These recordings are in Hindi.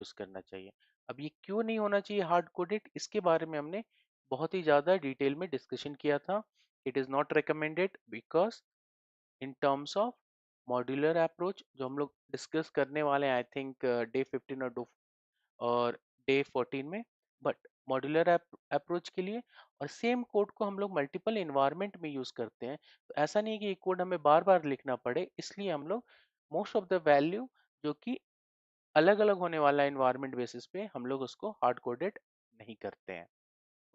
यूज करना चाहिए। अब ये क्यों नहीं होना चाहिए हार्ड कोडेड, इसके बारे में हमने बहुत ही ज्यादा डिटेल में डिस्कशन किया था। It is not recommended because in terms of modular approach जो हम लोग डिस्कस करने वाले हैं, आई थिंक डे 15 और डे 14 में। बट मॉड्यूलर अप्रोच के लिए और सेम कोड को हम लोग मल्टीपल इन्वायरमेंट में यूज करते हैं, तो ऐसा नहीं है कि ये कोड हमें बार बार लिखना पड़े, इसलिए हम लोग मोस्ट ऑफ द वैल्यू जो कि अलग अलग होने वाला है इन्वायरमेंट बेसिस पे, हम लोग उसको हार्ड कोडेड नहीं करते हैं।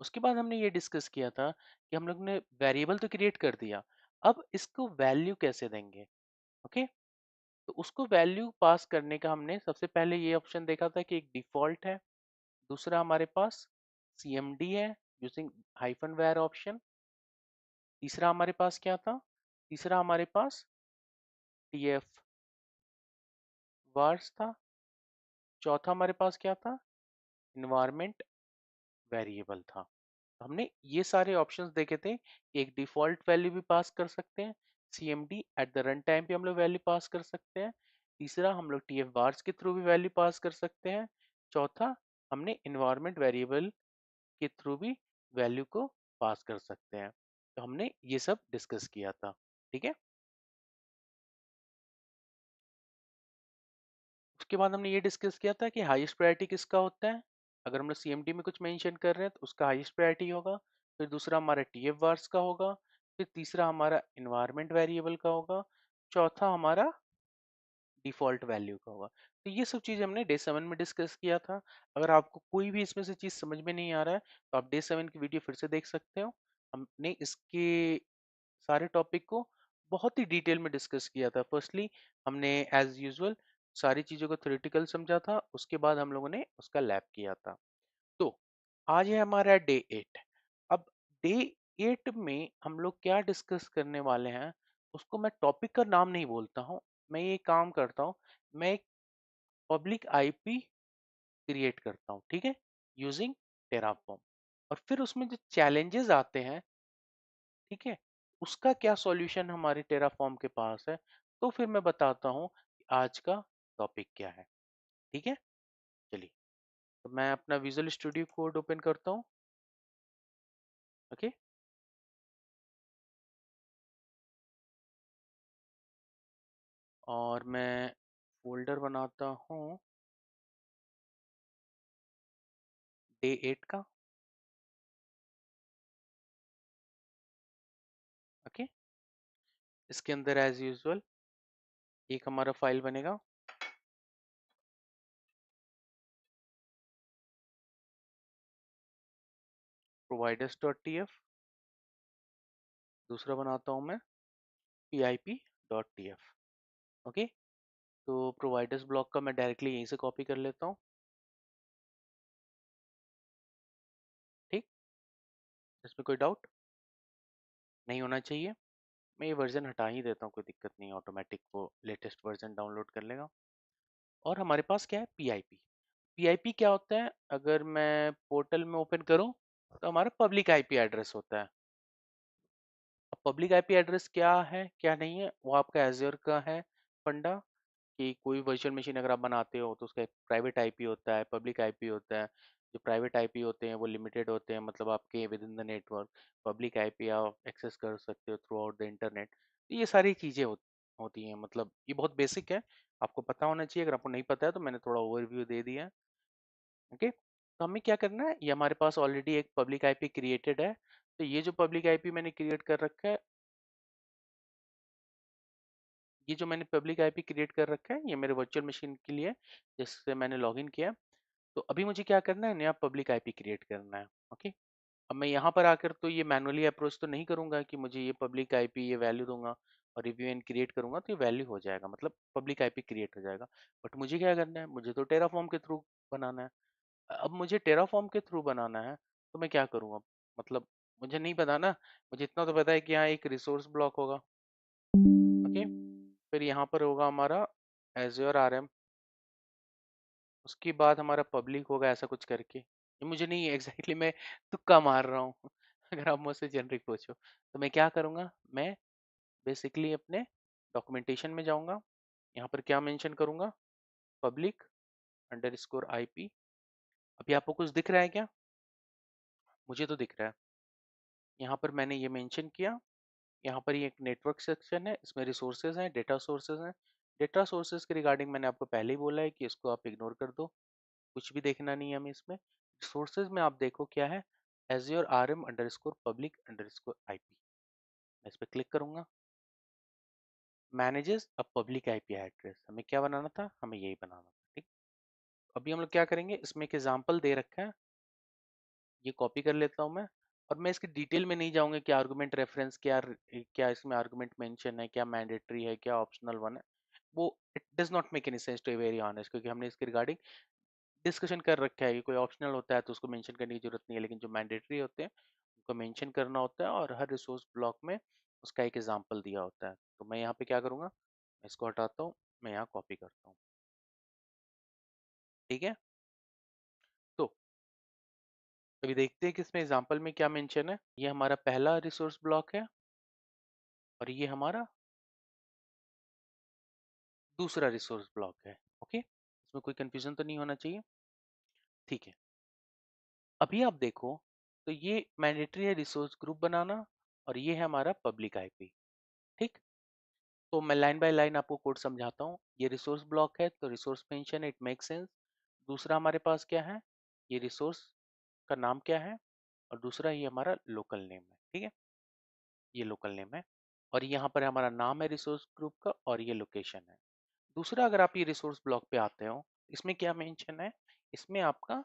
उसके बाद हमने ये डिस्कस किया था कि हम लोग ने वेरिएबल तो क्रिएट कर दिया, अब इसको वैल्यू कैसे देंगे। ओके, तो उसको वैल्यू पास करने का हमने सबसे पहले ये ऑप्शन देखा था कि एक डिफॉल्ट है, दूसरा हमारे पास cmd है यूजिंग हाइफन वेर ऑप्शन, तीसरा हमारे पास क्या था, तीसरा हमारे पास tf vars था, चौथा हमारे पास क्या था, इन्वायरमेंट वेरिएबल था। तो हमने ये सारे ऑप्शंस देखे थे कि एक डिफॉल्ट वैल्यू भी पास कर सकते हैं, cmd at the run time पे हम लोग वैल्यू पास कर सकते हैं, तीसरा हम लोग tf vars के थ्रू भी वैल्यू पास कर सकते हैं, चौथा हमने इन्वायरमेंट वेरिएबल के थ्रू भी वैल्यू को पास कर सकते हैं। तो हमने ये सब डिस्कस किया था। ठीक है, उसके बाद हमने ये डिस्कस किया था कि हाईएस्ट प्रायोरिटी किसका होता है। अगर हम लोग सीएमडी में कुछ मेंशन कर रहे हैं तो उसका हाईएस्ट प्रायोरिटी होगा, फिर दूसरा हमारा टीएफ वार्स का होगा, फिर तीसरा हमारा इन्वायरमेंट वेरिएबल का होगा, चौथा हमारा डिफॉल्ट वैल्यू का होगा। तो ये सब चीज़ हमने डे 7 में डिस्कस किया था। अगर आपको कोई भी इसमें से चीज़ समझ में नहीं आ रहा है तो आप डे 7 की वीडियो फिर से देख सकते हो। हमने इसके सारे टॉपिक को बहुत ही डिटेल में डिस्कस किया था। फर्स्टली हमने एज यूजुअल सारी चीज़ों को थ्योरेटिकल समझा था, उसके बाद हम लोगों ने उसका लैब किया था। तो आज है हमारा डे 8। अब डे 8 में हम लोग क्या डिस्कस करने वाले हैं, उसको मैं टॉपिक का नाम नहीं बोलता हूँ, मैं ये काम करता हूँ, मैं एक पब्लिक आईपी क्रिएट करता हूँ, ठीक है, यूजिंग टेराफॉर्म। और फिर उसमें जो चैलेंजेस आते हैं, ठीक है, उसका क्या सॉल्यूशन हमारे टेराफॉर्म के पास है, तो फिर मैं बताता हूँ कि आज का टॉपिक क्या है। ठीक है, चलिए, तो मैं अपना विजुअल स्टूडियो कोड ओपन करता हूँ। ओके, और मैं फोल्डर बनाता हूँ डे 8 का। ओके, इसके अंदर एज यूजुअल एक हमारा फाइल बनेगा providers.tf, दूसरा बनाता हूँ मैं pip.tf। ओके, तो प्रोवाइडर्स ब्लॉक का मैं डायरेक्टली यहीं से कॉपी कर लेता हूँ। ठीक, इसमें कोई डाउट नहीं होना चाहिए। मैं ये वर्जन हटा ही देता हूँ, कोई दिक्कत नहीं, ऑटोमेटिक वो लेटेस्ट वर्जन डाउनलोड कर लेगा। और हमारे पास क्या है, पीआईपी। पीआईपी क्या होता है, अगर मैं पोर्टल में ओपन करूँ तो हमारा पब्लिक आईपी एड्रेस होता है। अब पब्लिक आईपी एड्रेस क्या है क्या नहीं है, वो आपका एज्योर का है फंडा, कि कोई वर्चुअल मशीन अगर आप बनाते हो तो उसका एक प्राइवेट आईपी होता है, पब्लिक आईपी होता है। जो प्राइवेट आईपी होते हैं वो लिमिटेड होते हैं, मतलब आपके with in the network. Public IP आप एक्सेस कर सकते हो थ्रू आउट द इंटरनेट। तो ये सारी चीज़ें होती हैं, मतलब ये बहुत बेसिक है, आपको पता होना चाहिए। अगर आपको नहीं पता है तो मैंने थोड़ा ओवरव्यू दे दिया है। ओके, तो हमें क्या करना है, ये हमारे पास ऑलरेडी एक पब्लिक आईपी क्रिएटेड है। तो ये जो पब्लिक आईपी मैंने क्रिएट कर रखा है, ये जो मैंने पब्लिक आईपी क्रिएट कर रखा है, ये मेरे वर्चुअल मशीन के लिए जिससे मैंने लॉगिन किया है। तो अभी मुझे क्या करना है, नया पब्लिक आईपी क्रिएट करना है। ओके, अब मैं यहाँ पर आकर तो ये मैनुअली अप्रोच तो नहीं करूंगा कि मुझे ये पब्लिक आईपी ये वैल्यू दूंगा और रिव्यू एंड क्रिएट करूंगा तो ये वैल्यू हो जाएगा, मतलब पब्लिक आईपी क्रिएट हो जाएगा। बट मुझे क्या करना है, मुझे तो टेराफॉर्म के थ्रू बनाना है। अब मुझे टेराफॉर्म के थ्रू बनाना है तो मैं क्या करूँगा, मतलब मुझे नहीं पता ना। मुझे इतना तो पता है कि यहाँ एक रिसोर्स ब्लॉक होगा। ओके, फिर यहाँ पर होगा हमारा एज्योर आरएम, उसके बाद हमारा पब्लिक होगा ऐसा कुछ करके, ये मुझे नहीं एग्जैक्टली मैं तुक्का मार रहा हूँ अगर आप मुझसे जनरिक पूछो तो मैं क्या करूँगा, मैं बेसिकली अपने डॉक्यूमेंटेशन में जाऊँगा, यहाँ पर क्या मेंशन करूँगा, पब्लिक _IP। अभी आपको कुछ दिख रहा है क्या? मुझे तो दिख रहा है। यहाँ पर मैंने ये मेंशन किया। यहाँ पर ये एक नेटवर्क सेक्शन है, इसमें रिसोर्सेज हैं, डेटा सोर्सेज हैं। डेटा सोर्सेज के रिगार्डिंग मैंने आपको पहले ही बोला है कि इसको आप इग्नोर कर दो, कुछ भी देखना नहीं है हमें इसमें। सोर्सेज में आप देखो क्या है, Azure RM underscore public underscore IP। मैं इस पर क्लिक करूंगा। Manages a public IP address, हमें क्या बनाना था? हमें यही बनाना था, ठीक। अभी हम लोग क्या करेंगे, इसमें एक एग्जाम्पल दे रखा है, ये कॉपी कर लेता हूँ मैं। और मैं इसकी डिटेल में नहीं जाऊंगा कि आर्गुमेंट रेफरेंस क्या, क्या इसमें आर्गुमेंट मेंशन है, क्या मैंडेटरी है, क्या ऑप्शनल वन है। वो it does not make any sense to very honest, क्योंकि हमने इसके रिगार्डिंग डिस्कशन कर रखा है कि कोई ऑप्शनल होता है तो उसको मेंशन करने की जरूरत नहीं है, लेकिन जो मैंडेटरी होते हैं उनको मेंशन करना होता है, और हर रिसोर्स ब्लॉक में उसका एक एग्जाम्पल दिया होता है। तो मैं यहाँ पे क्या करूँगा, मैं इसको हटाता हूँ, मैं यहाँ कॉपी करता हूँ, ठीक है। तो अभी देखते हैं कि इसमें एग्जाम्पल में क्या मेंशन है। ये हमारा पहला रिसोर्स ब्लॉक है, और ये हमारा दूसरा रिसोर्स ब्लॉक है। ओके, इसमें कोई कंफ्यूजन तो नहीं होना चाहिए, ठीक है। अभी आप देखो, तो ये मैंडेटरी है रिसोर्स ग्रुप बनाना, और ये है हमारा पब्लिक आईपी, ठीक। तो मैं लाइन बाय लाइन आपको कोड समझाता हूँ। ये रिसोर्स ब्लॉक है तो resource mention it make sense. दूसरा हमारे पास क्या है, ये रिसोर्स का नाम क्या है, और दूसरा ये हमारा लोकल नेम है, ठीक है। ये लोकल नेम है, और यहाँ पर हमारा नाम है रिसोर्स ग्रुप का, और ये लोकेशन है। दूसरा, अगर आप ये रिसोर्स ब्लॉक पे आते हो, इसमें क्या मेंशन है, इसमें आपका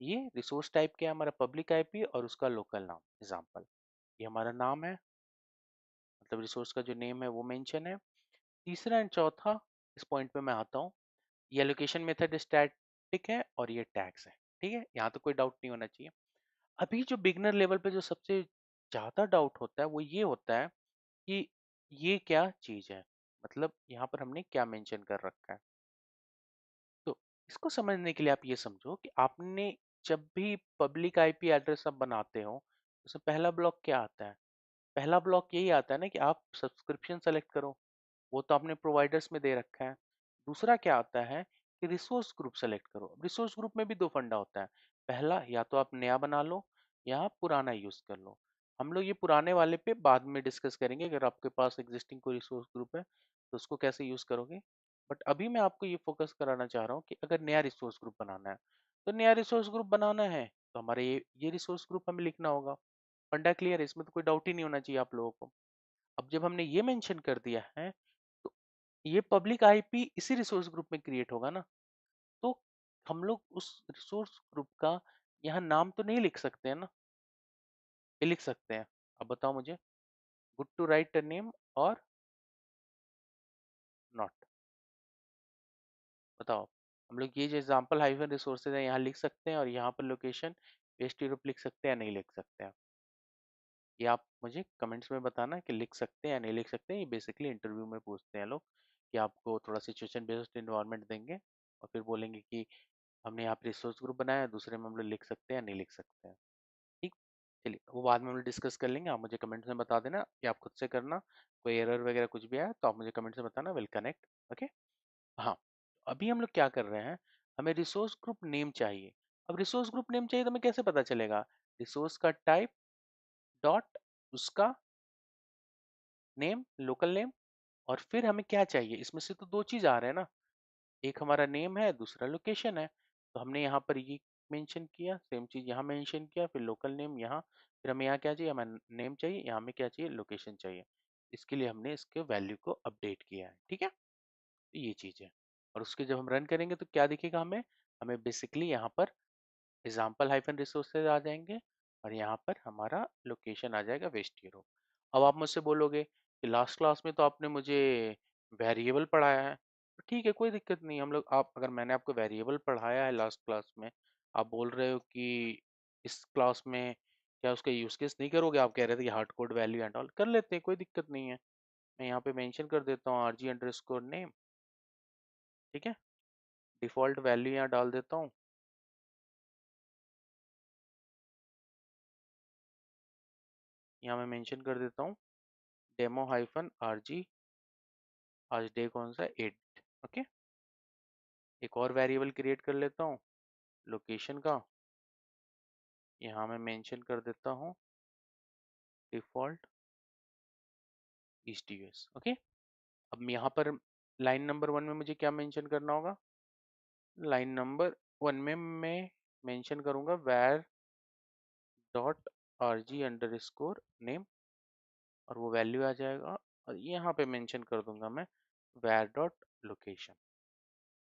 ये रिसोर्स टाइप क्या है, हमारा पब्लिक आईपी और उसका लोकल नाम एग्जांपल। ये हमारा नाम है, मतलब रिसोर्स का जो नेम है वो मेंशन है। तीसरा एंड चौथा, इस पॉइंट पे मैं आता हूँ, ये लोकेशन मेथड स्टैटिक है और ये टैग्स है, ठीक है। यहाँ तो कोई डाउट नहीं होना चाहिए। अभी जो बिगनर लेवल पे जो सबसे ज्यादा डाउट होता है वो ये होता है कि ये क्या चीज है, मतलब यहाँ पर हमने क्या मेंशन कर रखा है। तो इसको समझने के लिए आप ये समझो कि आपने जब भी पब्लिक आईपी एड्रेस आप बनाते हो, उसमें पहला ब्लॉक क्या आता है? पहला ब्लॉक यही आता है ना कि आप सब्सक्रिप्शन सेलेक्ट करो, वो तो आपने प्रोवाइडर्स में दे रखा है। दूसरा क्या आता है कि रिसोर्स ग्रुप सेलेक्ट करो। रिसोर्स ग्रुप में भी दो फंडा होता है, पहला या तो आप नया बना लो या आप पुराना यूज कर लो। हम लोग ये पुराने वाले पे बाद में डिस्कस करेंगे, अगर आपके पास एग्जिस्टिंग कोई रिसोर्स ग्रुप है तो उसको कैसे यूज करोगे। बट अभी मैं आपको ये फोकस कराना चाह रहा हूँ कि अगर नया रिसोर्स ग्रुप बनाना है, तो नया रिसोर्स ग्रुप बनाना है तो हमारे ये रिसोर्स ग्रुप हमें लिखना होगा। फंडा क्लियर है, इसमें तो कोई डाउट ही नहीं होना चाहिए आप लोगों को। अब जब हमने ये मेंशन कर दिया है, तो ये पब्लिक आईपी इसी रिसोर्स ग्रुप में क्रिएट होगा ना, तो हम लोग उस रिसोर्स ग्रुप का यहाँ नाम तो नहीं लिख सकते हैं ना, ये लिख सकते हैं? अब बताओ मुझे, good to write a name or not, बताओ। हम लोग ये जो एग्जांपल हाइफन रिसोर्सेज है यहाँ लिख सकते हैं, और यहाँ पर लोकेशन वेस्ट यूरोप लिख सकते हैं या नहीं लिख सकते हैं? ये आप मुझे कमेंट्स में बताना कि लिख सकते हैं या नहीं लिख सकते हैं। ये बेसिकली इंटरव्यू में पूछते हैं लोग, कि आपको थोड़ा सिचुएशन बेस्ड इन्वायरमेंट देंगे और फिर बोलेंगे कि हमने यहाँ पे रिसोर्स ग्रुप बनाया है, दूसरे में हम लोग लिख सकते हैं या नहीं लिख सकते हैं, ठीक। चलिए, वो बाद में हम लोग डिस्कस कर लेंगे। आप मुझे कमेंट्स में बता देना कि आप खुद से करना, कोई एरर वगैरह कुछ भी आया तो आप मुझे कमेंट्स में बताना, विल कनेक्ट। ओके। हाँ, अभी हम लोग क्या कर रहे हैं, हमें रिसोर्स ग्रुप नेम चाहिए। अब रिसोर्स ग्रुप नेम चाहिए तो हमें कैसे पता चलेगा? रिसोर्स का टाइप डॉट उसका नेम, लोकल नेम। और फिर हमें क्या चाहिए, इसमें से तो दो चीज आ रहे हैं ना, एक हमारा नेम है, दूसरा लोकेशन है। तो हमने यहाँ पर ये मेंशन किया, सेम चीज यहाँ मेंशन किया, फिर लोकल नेम यहाँ, फिर हमें यहाँ क्या चाहिए, हमें नेम चाहिए, यहाँ हमें क्या चाहिए, लोकेशन चाहिए। इसके लिए हमने इसके वैल्यू को अपडेट किया है, ठीक है। तो ये चीज है, और उसके जब हम रन करेंगे तो क्या दिखेगा हमें, हमें बेसिकली यहाँ पर एग्जाम्पल हाइफन रिसोर्सेज आ जाएंगे, और यहाँ पर हमारा लोकेशन आ जाएगा वेस्ट यूरोप। अब आप मुझसे बोलोगे कि लास्ट क्लास में तो आपने मुझे वेरिएबल पढ़ाया है, तो ठीक है, कोई दिक्कत नहीं। हम लोग, आप अगर मैंने आपको वेरिएबल पढ़ाया है लास्ट क्लास में, आप बोल रहे हो कि इस क्लास में क्या उसका यूज केस नहीं करोगे, आप कह रहे थे कि hard code value and all कर लेते हैं, कोई दिक्कत नहीं है। मैं यहाँ पे मेंशन कर देता हूँ RG अंडरस्कोर नेम, ठीक है। डिफॉल्ट वैल्यू यहाँ डाल देता हूँ, यहाँ मैं मेंशन कर देता हूँ डेमो हाइफन RG, आज डे कौन सा है, 8, ओके। एक और वेरिएबल क्रिएट कर लेता हूँ लोकेशन का, यहाँ मैं मेंशन कर देता हूँ डिफॉल्ट ईस्ट यूएस। ओके, अब यहाँ पर लाइन नंबर 1 में मुझे क्या मेंशन करना होगा? लाइन नंबर 1 में मैं मेंशन करूंगा var dot rg underscore name, और वो वैल्यू आ जाएगा, और यहाँ पे मेंशन कर दूंगा मैं var डॉट लोकेशन।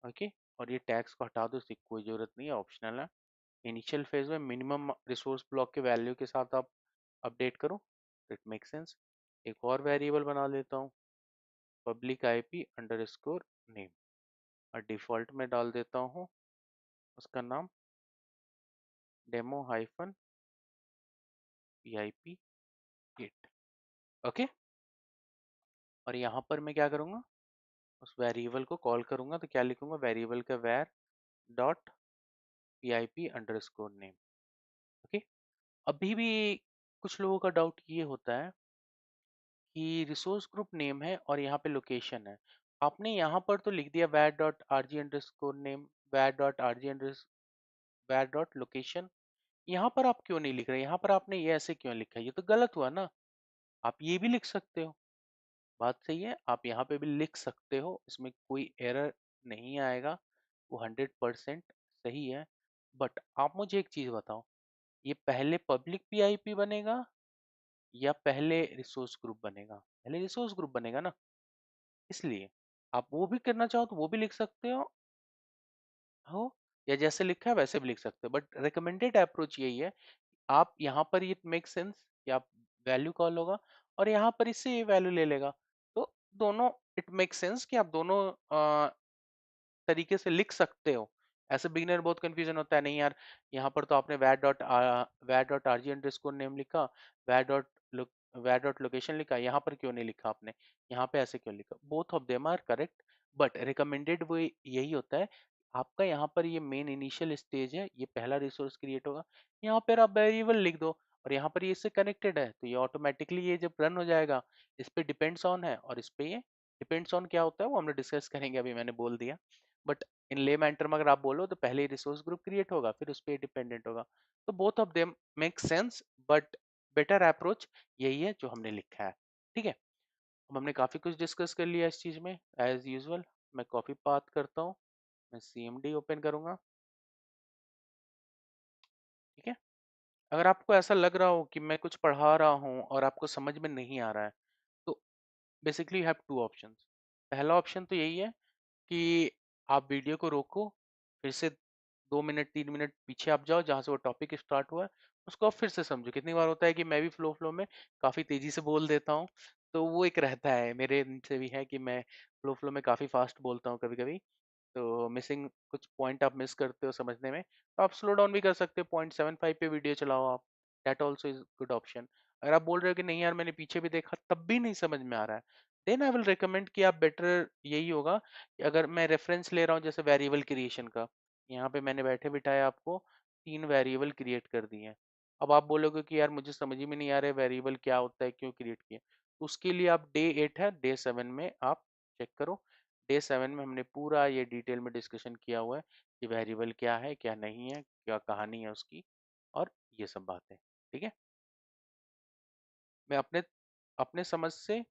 ओके, और ये टैग्स को हटा दो, इसकी कोई ज़रूरत नहीं है, ऑप्शनल है। इनिशियल फेज में मिनिमम रिसोर्स ब्लॉक के वैल्यू के साथ आप अपडेट करो, इट मेक सेंस। एक और वेरिएबल बना लेता हूँ पब्लिक आईपी अंडरस्कोर नेम, और डिफ़ॉल्ट में डाल देता हूँ उसका नाम demo hyphen pip git। Okay, और यहाँ पर मैं क्या करूँगा, उस वेरिएबल को कॉल करूँगा, तो क्या लिखूँगा, वेरिएबल का var dot pip underscore name. Okay, अभी भी कुछ लोगों का डाउट ये होता है कि रिसोर्स ग्रुप नेम है और यहाँ पे लोकेशन है। आपने यहाँ पर तो लिख दिया var dot rg underscore name, var dot rg var dot location, यहाँ पर आप क्यों नहीं लिख रहे? यहाँ पर आपने ये ऐसे क्यों लिखा है? ये तो गलत हुआ ना। आप ये भी लिख सकते हो, बात सही है, आप यहाँ पे भी लिख सकते हो, इसमें कोई एरर नहीं आएगा, वो 100% सही है। बट आप मुझे एक चीज बताओ, ये पहले पब्लिक पीआईपी बनेगा या पहले रिसोर्स ग्रुप बनेगा? पहले रिसोर्स ग्रुप बनेगा ना, इसलिए आप वो भी करना चाहो तो वो भी लिख सकते हो, या जैसे लिखा है वैसे भी लिख सकते हो, बट रिकमेंडेड अप्रोच यही है। आप यहाँ पर ये मेक सेंस कि आप वैल्यू कॉल होगा और यहाँ पर इससे ये वैल्यू ले लेगा, तो दोनों इट मेक सेंस कि आप दोनों तरीके से लिख सकते हो। ऐसे बिगिनर बहुत कंफ्यूजन होता है, नहीं यार यहाँ पर तो आपने var.rg अंडरस्कोर नेम लिखा, var dot var dot location लिखा, यहाँ पर क्यों नहीं लिखा आपने, यहाँ पे ऐसे क्यों लिखा? Both of them are correct, but recommended वो यही होता है, आपका यहाँ पर ये मेन इनिशियल स्टेज है, ये पहला रिसोर्स क्रिएट होगा, यहाँ पर आप वेरिएबल लिख दो, और यहाँ पर ये इससे कनेक्टेड है, तो ये ऑटोमेटिकली ये जब रन हो जाएगा, इस पे डिपेंड्स ऑन है, और इस पे ये डिपेंड्स ऑन क्या होता है वो हमने डिस्कस करेंगे, अभी मैंने बोल दिया। बट इन ले मैटर में अगर आप बोलो तो पहले रिसोर्स ग्रुप क्रिएट होगा, फिर उस पर डिपेंडेंट होगा, तो both of them make sense, but better approach यही है जो हमने लिखा है। ठीक है, अब हमने काफी कुछ डिस्कस कर लिया इस चीज में। एज यूजुअल मैं कॉपी पाथ करता हूँ, मैं सीएमडी ओपन करूंगा। ठीक है, अगर आपको ऐसा लग रहा हो कि मैं कुछ पढ़ा रहा हूँ और आपको समझ में नहीं आ रहा है, तो basically you have two options. पहला ऑप्शन तो यही है कि आप वीडियो को रोको, फिर से 2 मिनट 3 मिनट पीछे आप जाओ जहाँ से वो टॉपिक स्टार्ट हुआ है, उसको आप फिर से समझो। कितनी बार होता है कि मैं भी फ्लो फ्लो में काफ़ी तेज़ी से बोल देता हूँ, तो वो एक रहता है मेरे से भी है कि मैं फ्लो फ्लो में काफ़ी फास्ट बोलता हूँ कभी कभी, तो मिसिंग कुछ पॉइंट आप मिस करते हो समझने में, तो आप स्लो डाउन भी कर सकते हो, 0.75 पे वीडियो चलाओ आप, that also is good option. अगर आप बोल रहे हो कि नहीं यार मैंने पीछे भी देखा तब भी नहीं समझ में आ रहा है, देन आई विल रिकमेंड कि आप बेटर यही होगा कि अगर मैं रेफरेंस ले रहा हूँ जैसे वेरिएबल क्रिएशन का, यहाँ पे मैंने बैठे बिठाए आपको 3 वेरिएबल क्रिएट कर दिए हैं। अब आप बोलोगे कि यार मुझे समझ ही में नहीं आ रहा है वेरिएबल क्या होता है, क्यों क्रिएट किया, उसके लिए आप डे 8 है, डे 7 में आप चेक करो। डे 7 में हमने पूरा ये डिटेल में डिस्कशन किया हुआ है कि वेरिएबल क्या है क्या नहीं है, क्या कहानी है उसकी, और ये सब बातें। ठीक है, मैं अपने अपने समझ से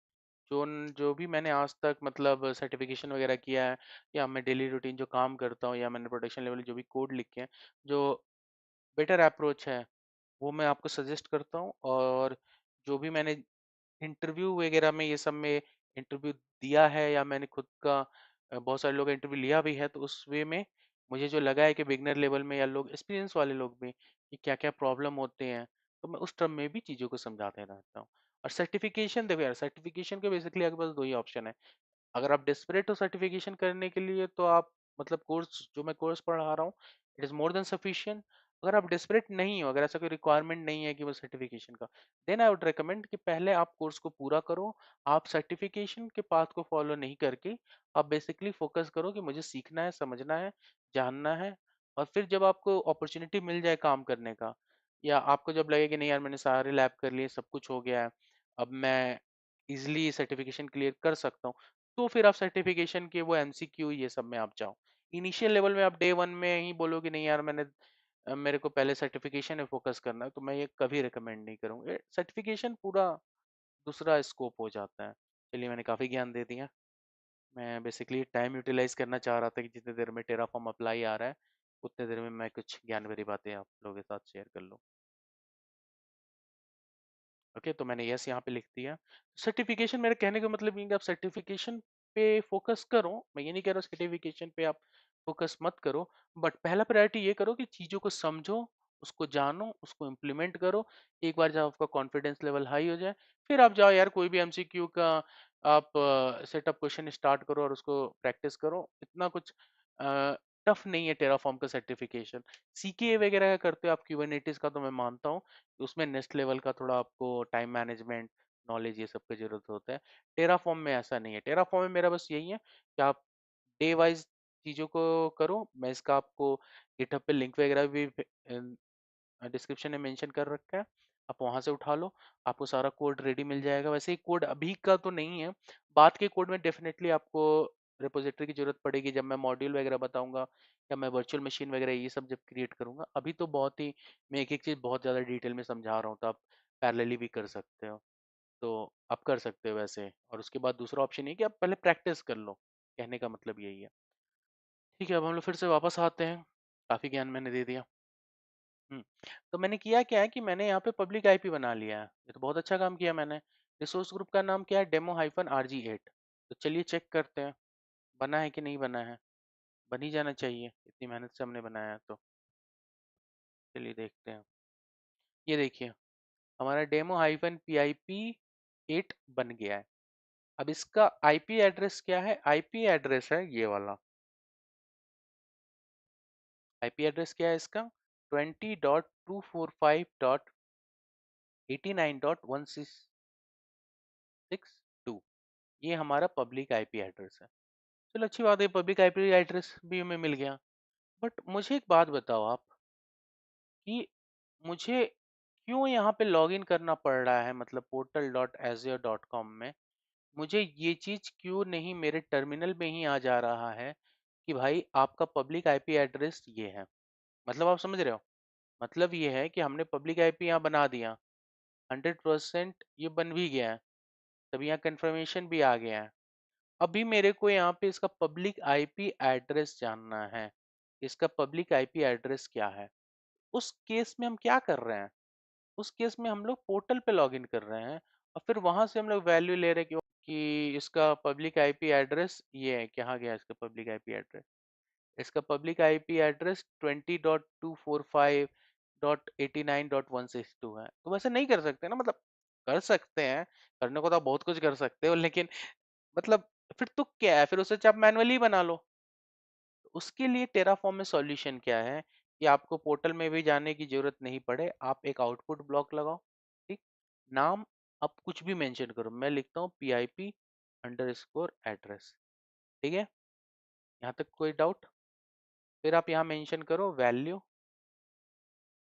जो भी मैंने आज तक मतलब सर्टिफिकेशन वगैरह किया है, या मैं डेली रूटीन जो काम करता हूँ, या मैंने प्रोडक्शन लेवल जो भी कोड लिखे हैं, जो बेटर अप्रोच है वो मैं आपको सजेस्ट करता हूँ। और जो भी मैंने इंटरव्यू वगैरह में ये सब में इंटरव्यू दिया है, या मैंने खुद का बहुत सारे लोग इंटरव्यू लिया भी है, तो उस वे में मुझे जो लगा है कि बिगनर लेवल में या लोग एक्सपीरियंस वाले लोग में कि क्या क्या प्रॉब्लम होते हैं, तो मैं उस टर्म में भी चीज़ों को समझाते रहता हूँ। और सर्टिफिकेशन देखो यार, सर्टिफिकेशन के बेसिकली आपके पास दो ही ऑप्शन है। अगर आप डेस्परेट हो सर्टिफिकेशन करने के लिए, तो आप मतलब कोर्स जो मैं कोर्स पढ़ा रहा हूँ it is more than sufficient. अगर आप डेस्परेट नहीं हो, अगर ऐसा कोई रिक्वायरमेंट नहीं है कि वो सर्टिफिकेशन का, देन आई वुड रिकमेंड कि पहले आप कोर्स को पूरा करो। आप सर्टिफिकेशन के पाथ को फॉलो नहीं करके आप बेसिकली फोकस करो कि मुझे सीखना है, समझना है, जानना है। और फिर जब आपको अपॉर्चुनिटी मिल जाए काम करने का, या आपको जब लगे कि नहीं यार मैंने सारे लैब कर लिए, सब कुछ हो गया है, अब मैं इजिली सर्टिफिकेशन क्लियर कर सकता हूँ, तो फिर आप सर्टिफिकेशन के वो एमसीक्यू ये सब में आप जाओ। इनिशियल लेवल में आप डे वन में ही बोलोगे नहीं यार मेरे को पहले सर्टिफिकेशन में फोकस करना है, तो मैं ये कभी रिकमेंड नहीं करूँगा। सर्टिफिकेशन पूरा दूसरा स्कोप हो जाता है। चलिए, मैंने काफ़ी ज्ञान दे दिया। मैं बेसिकली टाइम यूटिलाइज करना चाह रहा था कि जितने देर में टेराफॉर्म अप्लाई आ रहा है उतने देर में मैं कुछ ज्ञान भरी बातें आप लोगों के साथ शेयर कर लूँ। ओके, तो मैंने यस यहाँ पे लिख दिया। सर्टिफिकेशन, मेरे कहने का मतलब ये है कि आप सर्टिफिकेशन पे फोकस करो, मैं ये नहीं कह रहा सर्टिफिकेशन पे आप फोकस मत करो, बट पहला प्रायोरिटी ये करो कि चीज़ों को समझो, उसको जानो, उसको इम्प्लीमेंट करो। एक बार जब आपका कॉन्फिडेंस लेवल हाई हो जाए, फिर आप जाओ यार कोई भी एमसीक्यू का आप सेटअप क्वेश्चन स्टार्ट करो और उसको प्रैक्टिस करो। इतना कुछ टफ नहीं है टेराफॉर्म का सर्टिफिकेशन। सीके वगैरह का करते हो आप, क्यूबरनेटिस का, तो मैं मानता हूँ उसमें नेक्स्ट लेवल का थोड़ा आपको टाइम मैनेजमेंट, नॉलेज, ये सब की जरूरत होता है। टेराफॉर्म में ऐसा नहीं है। टेराफॉर्म में मेरा बस यही है कि आप डे वाइज चीज़ों को करो। मैं इसका आपको गिटहब पे लिंक वगैरह भी डिस्क्रिप्शन में मेंशन कर रखा है, आप वहां से उठा लो। आपको सारा कोड रेडी मिल जाएगा। वैसे ही कोड अभी का तो नहीं है, बाद के कोड में डेफिनेटली आपको रिपोजिटरी की जरूरत पड़ेगी जब मैं मॉड्यूल वगैरह बताऊंगा या मैं वर्चुअल मशीन वगैरह ये सब जब क्रिएट करूंगा। अभी तो बहुत ही मैं एक एक चीज़ बहुत ज़्यादा डिटेल में समझा रहा हूँ, तो आप पैरेलली भी कर सकते हो। तो आप कर सकते हो वैसे। और उसके बाद दूसरा ऑप्शन ये कि आप पहले प्रैक्टिस कर लो, कहने का मतलब यही है। ठीक है, अब हम लोग फिर से वापस आते हैं। काफ़ी ज्ञान मैंने दे दिया। हम्म, तो मैंने किया क्या है कि मैंने यहाँ पे पब्लिक आईपी बना लिया है। ये तो बहुत अच्छा काम किया मैंने। रिसोर्स ग्रुप का नाम क्या है? डेमो-RG8। तो चलिए चेक करते हैं बना है कि नहीं बना है। बन ही जाना चाहिए, इतनी मेहनत से हमने बनाया है तो। चलिए देखते हैं। ये देखिए, हमारा डेमो-PIP8 बन गया है। अब इसका आईपी एड्रेस क्या है? आईपी एड्रेस है ये वाला। आईपी एड्रेस क्या है इसका? 20.245.89.166.2। ये हमारा पब्लिक आईपी एड्रेस है। चलो अच्छी बात है, पब्लिक आईपी एड्रेस भी हमें मिल गया। बट मुझे एक बात बताओ आप कि मुझे क्यों यहाँ पे लॉगिन करना पड़ रहा है, मतलब portal.azure.com में मुझे ये चीज़ क्यों नहीं मेरे टर्मिनल में ही आ जा रहा है कि भाई आपका पब्लिक आईपी एड्रेस ये है। मतलब आप समझ रहे हो? मतलब ये है कि हमने पब्लिक आईपी यहाँ बना दिया, 100% ये बन भी गया है, तभी यहाँ कंफर्मेशन भी आ गया है। अभी मेरे को यहाँ पे इसका पब्लिक आईपी एड्रेस जानना है। इसका पब्लिक आईपी एड्रेस क्या है? उस केस में हम क्या कर रहे हैं? उस केस में हम लोग पोर्टल पे लॉगिन कर रहे हैं और फिर वहां से हम लोग वैल्यू ले रहे हैं कि इसका पब्लिक आईपी एड्रेस ये है। कहाँ गया इसका पब्लिक आईपी एड्रेस? इसका पब्लिक आईपी एड्रेस 20.245.89.162 है। तो वैसे नहीं कर सकते ना, मतलब कर सकते हैं, करने को तो आप बहुत कुछ कर सकते हो, लेकिन मतलब फिर तो क्या है, फिर उसे आप मैनुअली बना लो। तो उसके लिए टेराफॉर्म में सॉल्यूशन क्या है कि आपको पोर्टल में भी जाने की जरूरत नहीं पड़े। आप एक आउटपुट ब्लॉक लगाओ। ठीक, नाम आप कुछ भी मेंशन करो। मैं लिखता हूँ PIP_एड्रेस। ठीक है, यहाँ तक कोई डाउट? फिर आप यहाँ मेंशन करो वैल्यू,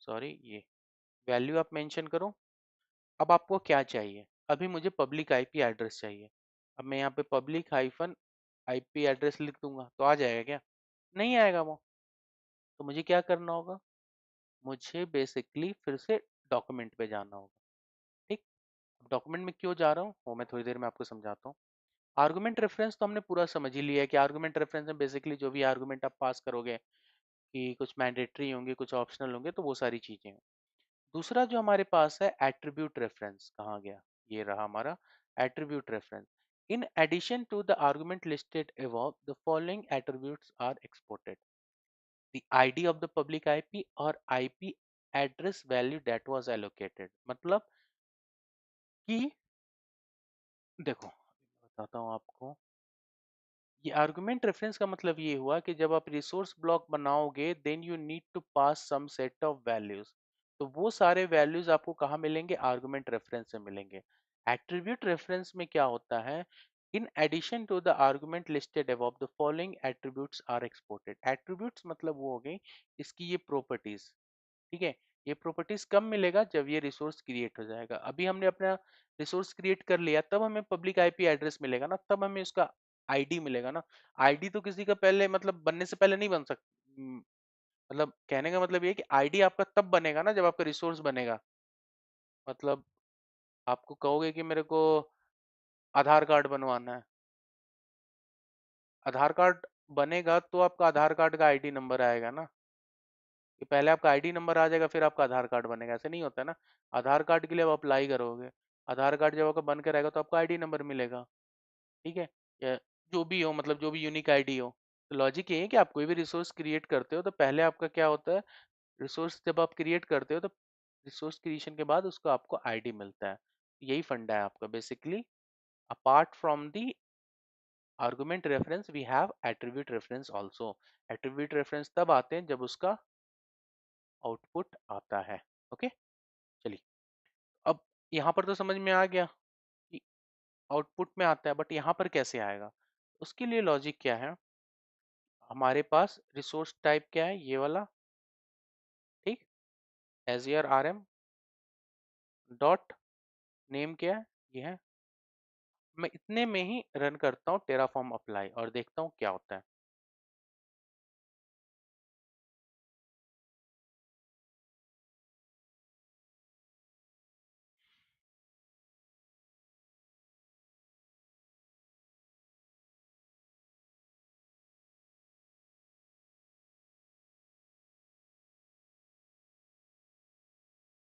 सॉरी ये वैल्यू आप मेंशन करो। अब आपको क्या चाहिए? अभी मुझे पब्लिक आईपी एड्रेस चाहिए। अब मैं यहाँ पे पब्लिक हाइफन आईपी एड्रेस लिख दूंगा तो आ जाएगा क्या? नहीं आएगा वो। तो मुझे क्या करना होगा? मुझे बेसिकली फिर से डॉक्यूमेंट पे जाना होगा। ठीक, अब डॉक्यूमेंट में क्यों जा रहा हूँ वो मैं थोड़ी देर में आपको समझाता हूँ। आर्गुमेंट रेफरेंस तो हमने पूरा समझ ही लिया है कि आर्गुमेंट रेफरेंस में बेसिकली जो भी आर्गुमेंट आप पास करोगे कि कुछ मैंडेटरी होंगे, कुछ ऑप्शनल होंगे, तो वो सारी चीजें हैं। दूसरा जो हमारे पास है एट्रीब्यूट रेफरेंस, कहाँ गया? ये रहा हमारा attribute reference. In addition to the argument listed above, the following attributes are exported: the ID of the public IP or IP address value that was allocated। मतलब कि देखो, बताता हूँ आपको। ये आर्गुमेंट रेफरेंस का मतलब ये हुआ कि जब आप रिसोर्स ब्लॉक बनाओगे then you need to pass some set of values. तो वो सारे वैल्यूज आपको कहाँ मिलेंगे? आर्गुमेंट रेफरेंस से मिलेंगे। एट्रीब्यूट रेफरेंस में क्या होता है? In addition to the argument listed above, the following attributes are exported. Attributes मतलब वो हो गई इसकी ये प्रॉपर्टीज। ठीक है, ये प्रॉपर्टीज कब मिलेगा? जब ये रिसोर्स क्रिएट हो जाएगा। अभी हमने अपना रिसोर्स क्रिएट कर लिया, तब हमें पब्लिक आईपी एड्रेस मिलेगा ना, तब हमें उसका आईडी मिलेगा ना। आईडी तो किसी का पहले मतलब बनने से पहले नहीं बन सकता। मतलब कहने का मतलब ये है कि आईडी आपका तब बनेगा ना जब आपका रिसोर्स बनेगा। मतलब आपको कहोगे कि मेरे को आधार कार्ड बनवाना है, आधार कार्ड बनेगा तो आपका आधार कार्ड का आईडी नंबर आएगा ना। कि पहले आपका आईडी नंबर आ जाएगा फिर आपका आधार कार्ड बनेगा, ऐसे नहीं होता है ना। आधार कार्ड के लिए आप अप्लाई करोगे, आधार कार्ड जब आपका बन के रहेगा तो आपका आईडी नंबर मिलेगा। ठीक है, या जो भी हो, मतलब जो भी यूनिक आईडी हो। तो लॉजिक ये है कि आप कोई भी रिसोर्स क्रिएट करते हो तो पहले आपका क्या होता है, रिसोर्स जब आप क्रिएट करते हो तो रिसोर्स क्रिएशन के बाद उसको आपको आईडी मिलता है। यही फंडा है आपका basically. Apart from the argument reference we have attribute reference also. Attribute reference तब आते हैं जब उसका आउटपुट आता है। ओके, चलिए। अब यहाँ पर तो समझ में आ गया कि आउटपुट में आता है, बट यहाँ पर कैसे आएगा? उसके लिए लॉजिक क्या है, हमारे पास रिसोर्स टाइप क्या है, ये वाला। ठीक, एजियर आरएम डॉट नेम क्या है, ये है। मैं इतने में ही रन करता हूँ टेराफॉर्म अप्लाई और देखता हूँ क्या होता है।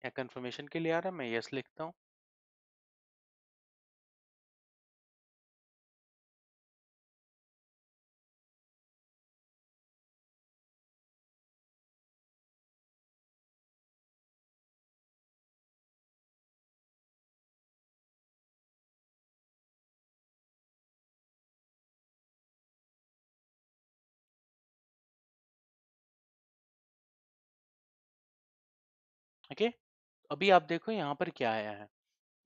या कंफर्मेशन के लिए आ रहा है, मैं यस लिखता हूँ। ओके, अभी आप देखो यहाँ पर क्या आया है।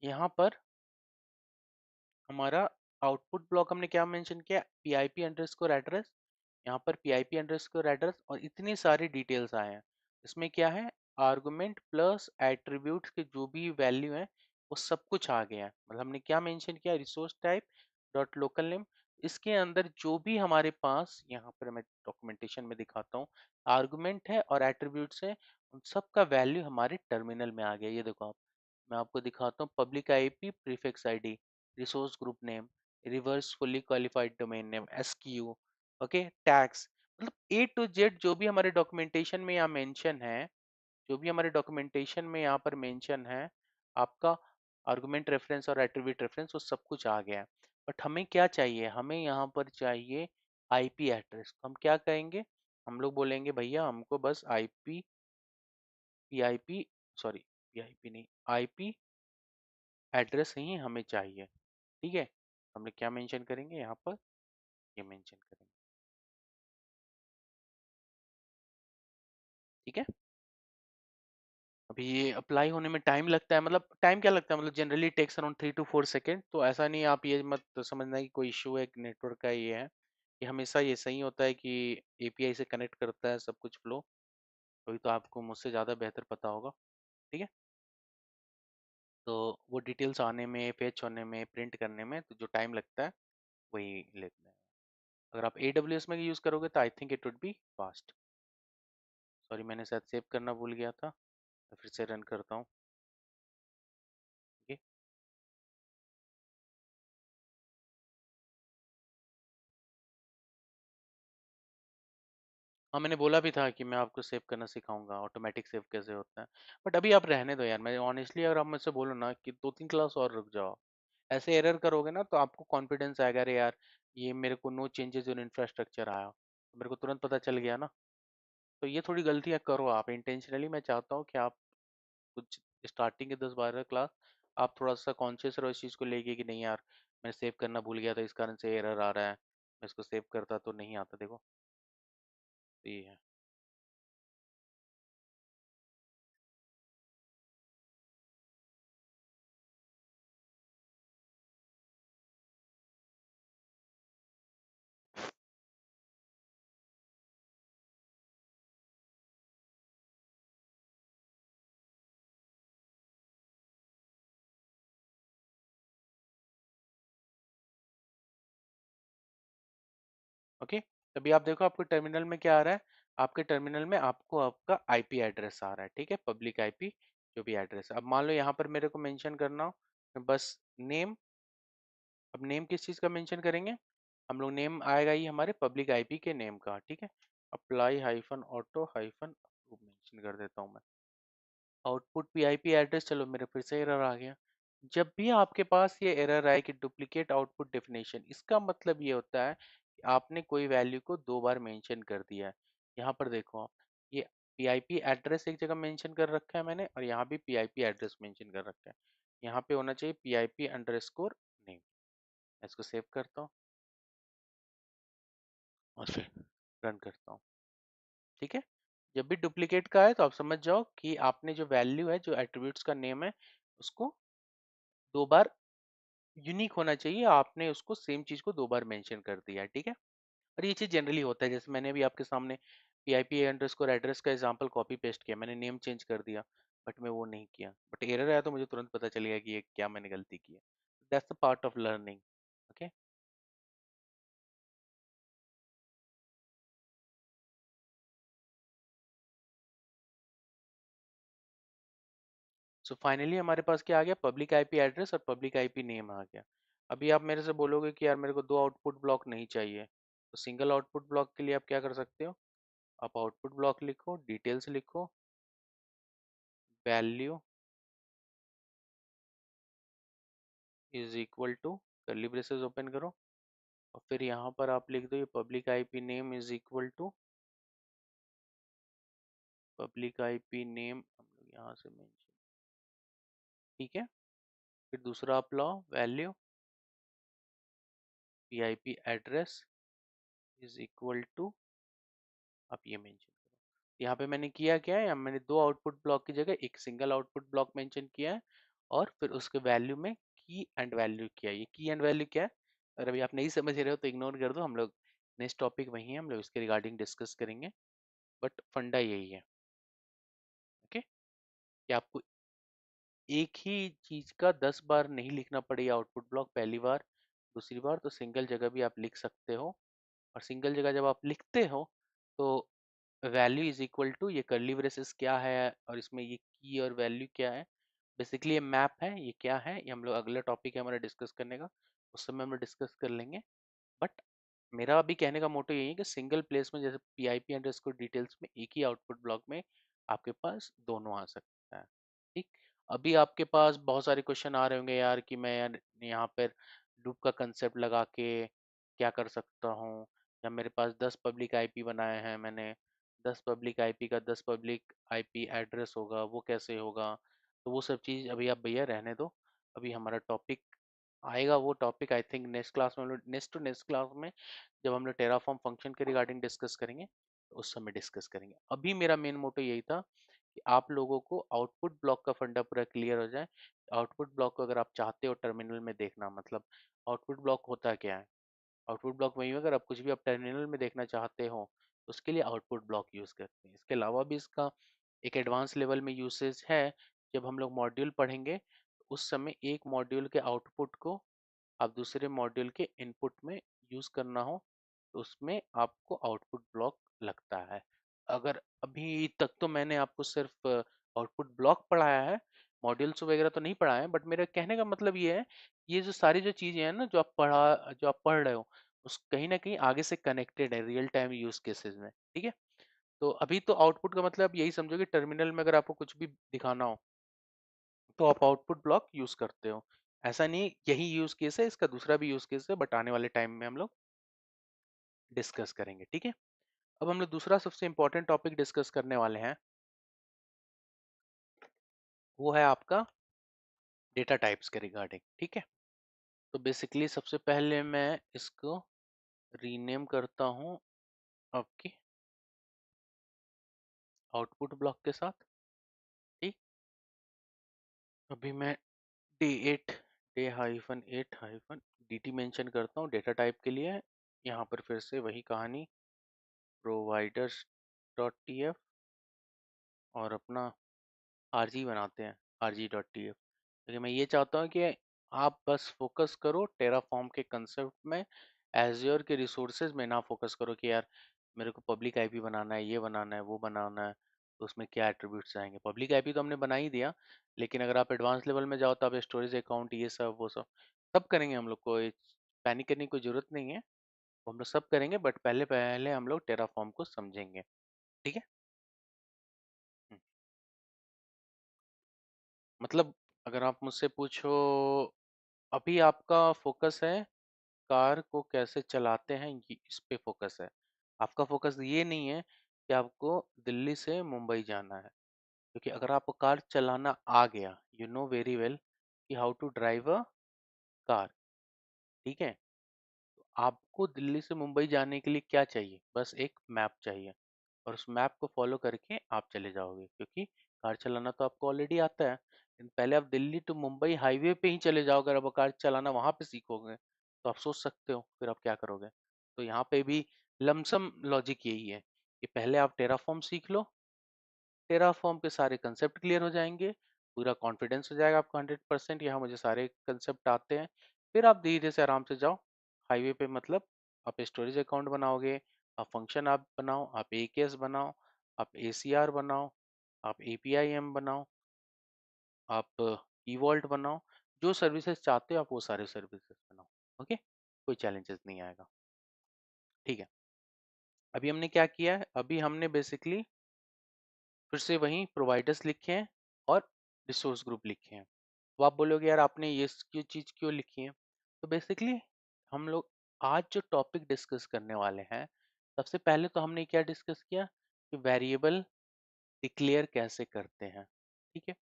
यहाँ पर हमारा आउटपुट ब्लॉक हमने क्या मेंशन किया, P I P underscore address. यहाँ पर P I P underscore address और इतनी सारी डिटेल्स आए हैं। इसमें क्या है, आर्गुमेंट प्लस एट्रीब्यूट्स के जो भी वैल्यू है वो सब कुछ आ गया है। मतलब हमने क्या मेंशन किया, resource type dot local name. इसके अंदर जो भी हमारे पास, यहाँ पर मैं डॉक्यूमेंटेशन में दिखाता हूँ, आर्गुमेंट है और एट्रीब्यूट्स है, उन सब का वैल्यू हमारे टर्मिनल में आ गया। ये देखो आप, मैं आपको दिखाता हूँ, public IP, prefix ID, resource group name, reverse fully qualified domain name, SQ, okay, tags. मतलब ए टू जेड जो भी हमारे डॉक्यूमेंटेशन में यहाँ मेंशन है, जो भी हमारे डॉक्यूमेंटेशन में यहाँ पर मेंशन है, आपका आर्गुमेंट रेफरेंस और एट्रीब्यूट रेफरेंस, वो सब कुछ आ गया है। बट हमें क्या चाहिए, हमें यहाँ पर चाहिए आईपी एड्रेस। तो हम क्या कहेंगे, हम लोग बोलेंगे भैया हमको बस आईपी, पीआईपी, सॉरी पीआईपी नहीं, आईपी एड्रेस ही हमें चाहिए। ठीक है, हम लोग क्या मेंशन करेंगे यहाँ पर, ये मेंशन करेंगे। ठीक है, अभी ये अप्लाई होने में टाइम लगता है। मतलब टाइम क्या लगता है, मतलब generally takes around 3 to 4 second. तो ऐसा नहीं, आप ये मत समझना कि कोई इशू है नेटवर्क का। ये है कि हमेशा ये सही होता है कि एपीआई से कनेक्ट करता है सब कुछ फ्लो। अभी तो आपको मुझसे ज़्यादा बेहतर पता होगा। ठीक है, तो वो डिटेल्स आने में, फेच होने में, प्रिंट करने में तो जो टाइम लगता है वही लेते हैं। अगर आप AWS में यूज़ करोगे तो I think it would B fast. Sorry, मैंने शायद सेव करना भूल गया था, तो फिर से रन करता हूँ। ठीक है, हाँ मैंने बोला भी था कि मैं आपको सेव करना सिखाऊंगा, ऑटोमेटिक सेव कैसे होता है। बट अभी आप रहने दो यार, मैं ऑनेस्टली अगर आप मुझसे बोलो ना कि 2-3 क्लास और रुक जाओ, ऐसे एरर करोगे ना तो आपको कॉन्फिडेंस आएगा, अरे यार ये मेरे को नो चेंजेस इन इंफ्रास्ट्रक्चर आया, तो मेरे को तुरंत पता चल गया ना। तो ये थोड़ी गलतियाँ करो आप इंटेंशनली। मैं चाहता हूँ कि आप कुछ स्टार्टिंग के 10-12 क्लास आप थोड़ा सा कॉन्शियस रहो इस चीज़ को लेके कि नहीं यार, मैं सेव करना भूल गया था, इस कारण से एरर आ रहा है, मैं इसको सेव करता तो नहीं आता। देखो, तो ये है। अभी आप देखो आपके टर्मिनल में क्या आ रहा है, आपके टर्मिनल में आपको आपका आईपी एड्रेस आ रहा है, ठीक है, पब्लिक आईपी जो भी एड्रेस है। अब मान लो यहाँ पर मेरे को मेंशन करना हो तो बस नेम। अब नेम किस चीज़ का मेंशन करेंगे, हम लोग नेम आएगा ही हमारे पब्लिक आईपी के नेम का, ठीक है। Apply hyphen auto hyphen approve mention कर देता हूँ मैं। आउटपुट पीआईपी एड्रेस, चलो मेरे फिर से एरर आ गया। जब भी आपके पास ये एरर आए कि डुप्लीकेट आउटपुट डेफिनेशन, इसका मतलब ये होता है कि आपने कोई वैल्यू को दो बार मेंशन कर दिया है। यहाँ पर देखो आप, ये पीआईपी एड्रेस एक जगह मेंशन कर रखा है मैंने, और यहाँ भी पीआईपी एड्रेस मेंशन कर रखा है। यहाँ पे होना चाहिए पीआईपी अंडरस्कोर नेम। इसको सेव करता हूँ और फिर रन करता हूँ, ठीक है। जब भी डुप्लीकेट का है तो आप समझ जाओ कि आपने जो वैल्यू है, जो एट्रीब्यूट्स का नेम है, उसको दो बार यूनिक होना चाहिए, आपने उसको सेम चीज को दो बार मेंशन कर दिया है, ठीक है। और ये चीज जनरली होता है, जैसे मैंने अभी आपके सामने P I P underscore address का एग्जांपल कॉपी पेस्ट किया, मैंने नेम चेंज कर दिया, बट मैं वो नहीं किया, बट एरर आया तो मुझे तुरंत पता चल गया कि ये क्या मैंने गलती की है। That's the part of learning. Okay, so finally हमारे पास क्या आ गया, पब्लिक आईपी एड्रेस और पब्लिक आईपी नेम आ गया। अभी आप मेरे से बोलोगे कि यार मेरे को दो आउटपुट ब्लॉक नहीं चाहिए, तो सिंगल आउटपुट ब्लॉक के लिए आप क्या कर सकते हो, आप आउटपुट ब्लॉक लिखो, डिटेल्स लिखो, value is equal to, curly braces open करो, और फिर यहाँ पर आप लिख दो ये public IP name is equal to, public IP name हम लोग यहाँ से मेंशन, ठीक है। फिर दूसरा आप लाओ, value PIP address is equal to, आप ये मेंशन करो। यहाँ पे मैंने किया क्या है, यहाँ मैंने दो आउटपुट ब्लॉक की जगह एक सिंगल आउटपुट ब्लॉक मेंशन किया है, और फिर उसके वैल्यू में की एंड वैल्यू किया है। ये की एंड वैल्यू क्या है, अगर अभी आप नहीं समझ रहे हो तो इग्नोर कर दो, हम लोग नेक्स्ट टॉपिक वही है, हम लोग इसके रिगार्डिंग डिस्कस करेंगे, बट फंडा यही है। ओके, कि आपको एक ही चीज का 10 बार नहीं लिखना पड़ेगा आउटपुट ब्लॉक, पहली बार दूसरी बार तो सिंगल जगह भी आप लिख सकते हो। और सिंगल जगह जब आप लिखते हो तो वैल्यू इज इक्वल टू, ये कर्ली ब्रेसेस क्या है और इसमें ये की और वैल्यू क्या है, बेसिकली ये मैप है, ये क्या है, ये हम लोग अगला टॉपिक है हमारा डिस्कस करने का, उस समय हम लोग डिस्कस कर लेंगे। बट मेरा अभी कहने का मोटो यही है कि सिंगल प्लेस में, जैसे P I P underscore details में, एक ही आउटपुट ब्लॉक में आपके पास दोनों आ सकता है, ठीक। अभी आपके पास बहुत सारे क्वेश्चन आ रहे होंगे यार कि मैं यार यहाँ पर लूप का कंसेप्ट लगा के क्या कर सकता हूँ, या मेरे पास 10 पब्लिक आईपी बनाए हैं मैंने, 10 पब्लिक आईपी का 10 पब्लिक आईपी एड्रेस होगा, वो कैसे होगा। तो वो सब चीज़ अभी आप भैया रहने दो, अभी हमारा टॉपिक आएगा, वो topic I think next class में, हम लोग नेक्स्ट टू नेक्स्ट क्लास में जब हम लोग टेराफॉर्म फंक्शन के रिगार्डिंग डिस्कस करेंगे तो उस समय डिस्कस करेंगे। अभी मेरा मेन मोटो यही था कि आप लोगों को आउटपुट ब्लॉक का फंडा पूरा क्लियर हो जाए। आउटपुट ब्लॉक को अगर आप चाहते हो टर्मिनल में देखना, मतलब आउटपुट ब्लॉक होता क्या है, आउटपुट ब्लॉक वही है, अगर आप कुछ भी आप टर्मिनल में देखना चाहते हो तो उसके लिए आउटपुट ब्लॉक यूज़ करते हैं। इसके अलावा भी इसका एक एडवांस लेवल में यूसेज है, जब हम लोग मॉड्यूल पढ़ेंगे तो उस समय एक मॉड्यूल के आउटपुट को आप दूसरे मॉड्यूल के इनपुट में यूज़ करना हो तो उसमें आपको आउटपुट ब्लॉक लगता है। अगर अभी तक तो मैंने आपको सिर्फ आउटपुट ब्लॉक पढ़ाया है, मॉड्यूल्स वगैरह तो नहीं पढ़ाए हैं, बट मेरा कहने का मतलब ये है, ये जो सारी जो चीज़ें हैं ना जो आप पढ़ रहे हो, उस कहीं ना कहीं आगे से कनेक्टेड है रियल टाइम यूज केसेस में, ठीक है। तो अभी तो आउटपुट का मतलब यही समझो कि टर्मिनल में अगर आपको कुछ भी दिखाना हो तो आप आउटपुट ब्लॉक यूज करते हो। ऐसा नहीं यही यूज केस है, इसका दूसरा भी यूज केस है, बट आने वाले टाइम में हम लोग डिस्कस करेंगे, ठीक है। अब हम लोग दूसरा सबसे इंपॉर्टेंट टॉपिक डिस्कस करने वाले हैं, वो है आपका डेटा टाइप्स के रिगार्डिंग, ठीक है। तो बेसिकली सबसे पहले मैं इसको रीनेम करता हूँ आपके आउटपुट ब्लॉक के साथ, ठीक। अभी मैं day eight, day hyphen eight hyphen D T mention करता हूँ डेटा टाइप के लिए। यहाँ पर फिर से वही कहानी, प्रोवाइडर्स डॉट टी एफ और अपना आरजी बनाते हैं, आरजी डॉट टी एफ। लेकिन मैं ये चाहता हूँ कि आप बस फोकस करो टेराफॉर्म के कंसेप्ट में, एज्योर के रिसोर्सेज में ना फोकस करो कि यार मेरे को पब्लिक आईपी बनाना है, ये बनाना है, वो बनाना है, तो उसमें क्या एट्रीब्यूट्स आएंगे। पब्लिक आईपी तो हमने बना ही दिया, लेकिन अगर आप एडवांस लेवल में जाओ तो आप स्टोरेज अकाउंट, ये सब वो सब सब करेंगे हम लोग को। पैनिक करने की कोई जरूरत नहीं है, वो हम लोग सब करेंगे, बट पहले पहले हम लोग टेराफॉर्म को समझेंगे। ठीक है। हम्म, मतलब अगर आप मुझसे पूछो, अभी आपका फोकस है कार को कैसे चलाते हैं, इस पे फोकस है। आपका फोकस ये नहीं है कि आपको दिल्ली से मुंबई जाना है, क्योंकि अगर आपको कार चलाना आ गया, यू नो वेरी वेल कि how to drive a car. ठीक है। तो आपको दिल्ली से मुंबई जाने के लिए क्या चाहिए? बस एक मैप चाहिए, और उस मैप को फॉलो करके आप चले जाओगे, क्योंकि कार चलाना तो आपको ऑलरेडी आता है। लेकिन पहले आप दिल्ली टू मुंबई हाईवे पे ही चले जाओ, अगर आप कार चलाना वहां पे सीखोगे तो आप सोच सकते हो फिर आप क्या करोगे। तो यहाँ पे भी लमसम लॉजिक यही है कि पहले आप टेराफॉर्म सीख लो, टेराफॉर्म के सारे कंसेप्ट क्लियर हो जाएंगे, पूरा कॉन्फिडेंस हो जाएगा आपको 100%, यहाँ मुझे सारे कंसेप्ट आते हैं। फिर आप धीरे से आराम से जाओ हाईवे पे, मतलब आप स्टोरेज अकाउंट बनाओगे, आप फंक्शन आप बनाओ, आप एकेएस बनाओ, आप एसीआर बनाओ, आप एपीआई बनाओ, आप ईवॉल्ट बनाओ, जो सर्विसेज चाहते हो आप वो सारे सर्विसेज बनाओ। ओके, कोई चैलेंजेस नहीं आएगा। ठीक है। अभी हमने क्या किया है? अभी हमने बेसिकली फिर से वही प्रोवाइडर्स लिखे हैं और रिसोर्स ग्रुप लिखे हैं। तो आप बोलोगे यार आपने ये चीज़ क्यों लिखी है? तो बेसिकली हम लोग आज जो टॉपिक डिस्कस करने वाले हैं, सबसे पहले तो हमने क्या डिस्कस किया कि वेरिएबल डिक्लेयर कैसे करते हैं। ठीक है।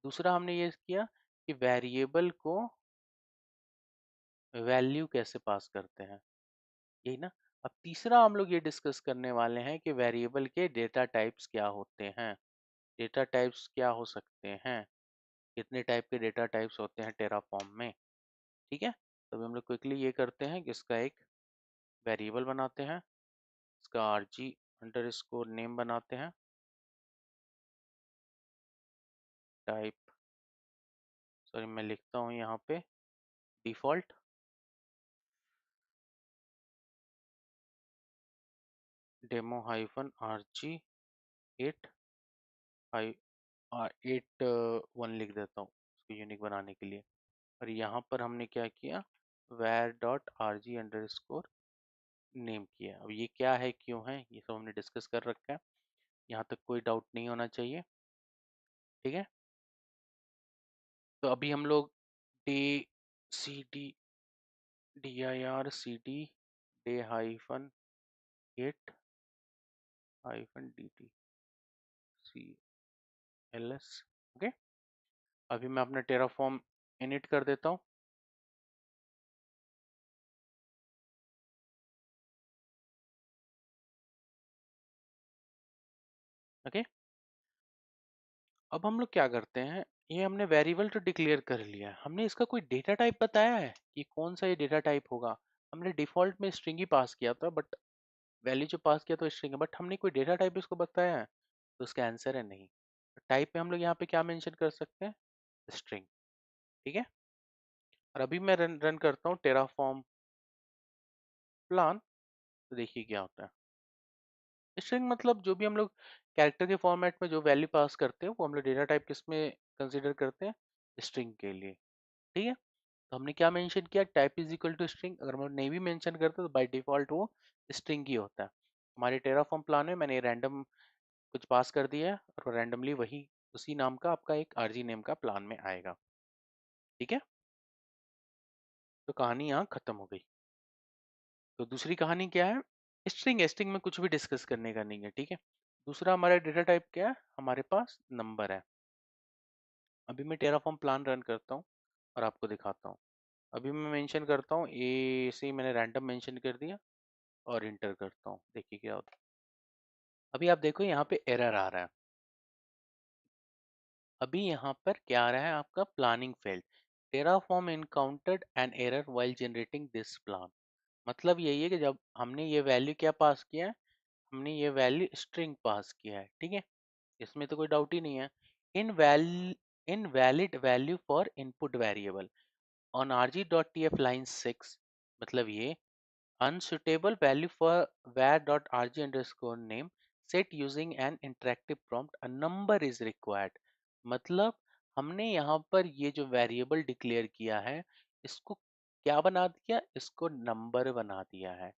दूसरा हमने ये किया कि वेरिएबल को वैल्यू कैसे पास करते हैं, यही ना। अब तीसरा हम लोग ये डिस्कस करने वाले हैं कि वेरिएबल के डेटा टाइप्स क्या होते हैं। डेटा टाइप्स क्या हो सकते हैं, कितने टाइप के डेटा टाइप्स होते हैं टेराफॉर्म में। ठीक है। तो अभी हम लोग क्विकली ये करते हैं कि इसका एक वेरिएबल बनाते हैं, इसका आरजी अंडर स्कोर नेम बनाते हैं, टाइप, सॉरी मैं लिखता हूँ यहाँ पे डिफॉल्ट, डेमो हाइफन आरजी 8 8 1 लिख देता हूँ उसको यूनिक बनाने के लिए। और यहाँ पर हमने क्या किया, where dot R G under score name किया। अब ये क्या है, क्यों है, ये सब हमने डिस्कस कर रखा है, यहाँ तक कोई डाउट नहीं होना चाहिए। ठीक है। तो अभी हम लोग D C D D I R C D day hyphen 8 hyphen D T C L S. Okay. अभी मैं अपना टेराफॉर्म इनिट कर देता हूँ। ओके। अब हम लोग क्या करते हैं, ये हमने वेरिएबल तो डिक्लेयर कर लिया है, हमने इसका कोई डेटा टाइप बताया है कि कौन सा ये डेटा टाइप होगा। हमने डिफॉल्ट में स्ट्रिंग ही पास किया था, बट वैल्यू जो पास किया तो स्ट्रिंग है, बट हमने कोई डेटा टाइप इसको बताया है। तो इसका आंसर है नहीं। टाइप पे हम लोग यहाँ पे क्या मेंशन कर सकते हैं, स्ट्रिंग। ठीक है। और अभी मैं रन रन करता हूँ टेराफॉर्म प्लान, तो देखिए क्या होता है। स्ट्रिंग मतलब जो भी हम लोग कैरेक्टर के फॉर्मेट में जो वैल्यू पास करते हैं वो हम लोग डेटा टाइप किस में कंसिडर करते हैं, स्ट्रिंग के लिए। ठीक है। तो हमने क्या मेंशन किया, type is equal to string. अगर हम नहीं भी मेंशन करते तो बाय डिफॉल्ट वो स्ट्रिंग ही होता है। हमारे टेराफॉर्म प्लान में मैंने रैंडम कुछ पास कर दिया है, और रैंडमली वही उसी नाम का आपका एक आरजी नेम का प्लान में आएगा। ठीक है। तो कहानी यहाँ खत्म हो गई। तो दूसरी कहानी क्या है, स्ट्रिंग। स्ट्रिंग में कुछ भी डिस्कस करने का नहीं है। ठीक है। दूसरा हमारा डेटा टाइप क्या है, हमारे पास नंबर है। अभी मैं टेराफॉर्म प्लान रन करता हूँ और आपको दिखाता हूँ। अभी मैं मेंशन करता हूँ ए से ही, मैंने रैंडम मेंशन कर दिया और इंटर करता हूँ, देखिए क्या होता है। अभी आप देखो यहाँ पे एरर आ रहा है। अभी यहाँ पर क्या आ रहा है आपका, planning failed, Terraform encountered an error while generating this plan. मतलब यही है कि जब हमने ये वैल्यू क्या पास किया है, हमने ये वैल्यू स्ट्रिंग पास किया है। ठीक है। इसमें तो कोई डाउट ही नहीं है। In well invalid value for input variable on rg.tf line 6, मतलब ये Unsuitable value for var.rg underscore name set using an interactive prompt, a number is required. मतलब हमने यहाँ पर ये जो वेरिएबल डिक्लेयर किया है, इसको क्या बना दिया, इसको नंबर बना दिया है।